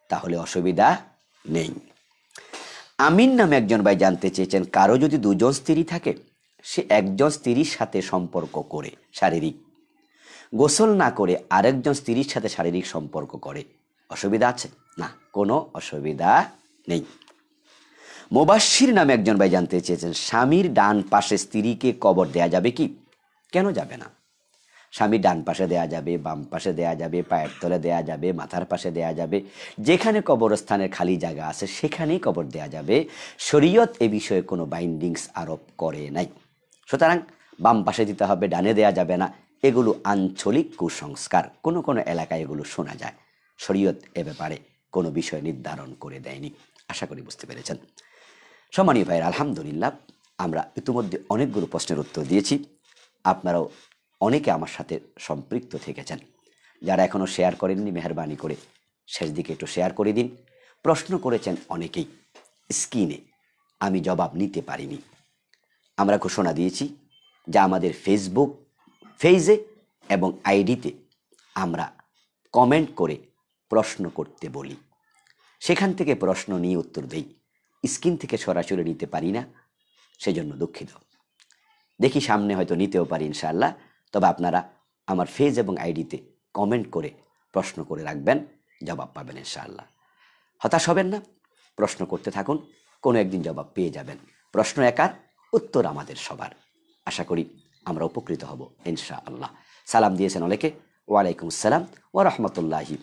তাহলে অসুবিধা নেই। আমিন নামে একজন ভাই জানতে চেয়েছেন, কারো যদি দুজন স্ত্রী থাকে, সে একজন স্ত্রীর সাথে সম্পর্ক করে শারীরিক, গোসল না করে আরেকজন স্ত্রীর সাথে শারীরিক সম্পর্ক করে, অসুবিধা আছে? না, কোনো অসুবিধা নেই। মুবাশশির নামে একজন ভাই জানতে চেয়েছেন, স্বামীর ডান পাশে স্ত্রীকে কবর দেয়া যাবে কি? কেন যাবে না? স্বামীর ডান পাশে দেয়া যাবে, বাম পাশে দেয়া যাবে, পায়ের তলে দেয়া যাবে, মাথার পাশে দেয়া যাবে। যেখানে কবরস্থানের খালি জায়গা আছে সেখানেই কবর দেয়া যাবে। শরীয়ত এ বিষয়ে কোনো বাইন্ডিংস আরোপ করে নাই। সুতরাং বাম পাশে দিতে হবে, ডানে দেয়া যাবে না, এগুলো আঞ্চলিক কুসংস্কার। কোনো কোনো এলাকায় এগুলো শোনা যায়। শরীয়ত এ ব্যাপারে কোনো বিষয় নির্ধারণ করে দেয়নি। আশা করি বুঝতে পেরেছেন। সম্মানীয় ভাইয়ের, আলহামদুলিল্লাহ আমরা ইতিমধ্যে অনেকগুলো প্রশ্নের উত্তর দিয়েছি। আপনারাও অনেকে আমার সাথে সম্পৃক্ত থেকেছেন। যারা এখনও শেয়ার করেননি, মেহরবানি করে শেষ দিকে একটু শেয়ার করে দিন। প্রশ্ন করেছেন অনেকেই, স্ক্রিনে আমি জবাব নিতে পারিনি। আমরা ঘোষণা দিয়েছি যে আমাদের ফেসবুক পেজে এবং আইডিতে আমরা কমেন্ট করে প্রশ্ন করতে বলি, সেখান থেকে প্রশ্ন নিয়ে উত্তর দেই। স্ক্রিন থেকে সরাসরি নিতে পারি না, সেজন্য দুঃখিত। দেখি সামনে হয়তো নিতেও পারি ইনশাআল্লাহ। তবে আপনারা আমার ফেজ এবং আইডিতে কমেন্ট করে প্রশ্ন করে রাখবেন, জবাব পাবেন ইনশাআল্লাহ। হতাশ হবেন না, প্রশ্ন করতে থাকুন, কোনো একদিন জবাব পেয়ে যাবেন। প্রশ্ন একার, উত্তর আমাদের সবার। আশা করি আমরা উপকৃত হব ইনশাআল্লাহ। সালাম দিয়েছেন অনেকে, ওয়ালাইকুম আসসালাম ওয়া রাহমাতুল্লাহি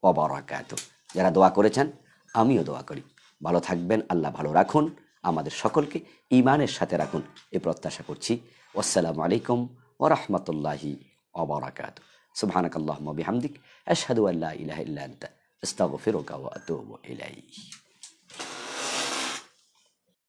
ওয়া বারাকাতুহু। যারা দোয়া করেছেন আমিও দোয়া করি, ভালো থাকবেন, আল্লাহ ভালো রাখুন, আমাদের সকলকে ঈমানের সাথে রাখুন, এ প্রত্যাশা করছি। আসসালামু আলাইকুম ওয়া রাহমাতুল্লাহি ওয়া বারাকাতুহু। সুবহানাকাল্লাহুম্মা বিহামদিক, আশহাদু আল্লা ইলাহা ইল্লা আনতা, আস্তাগফিরুকা ওয়া আতুবু ইলাইক।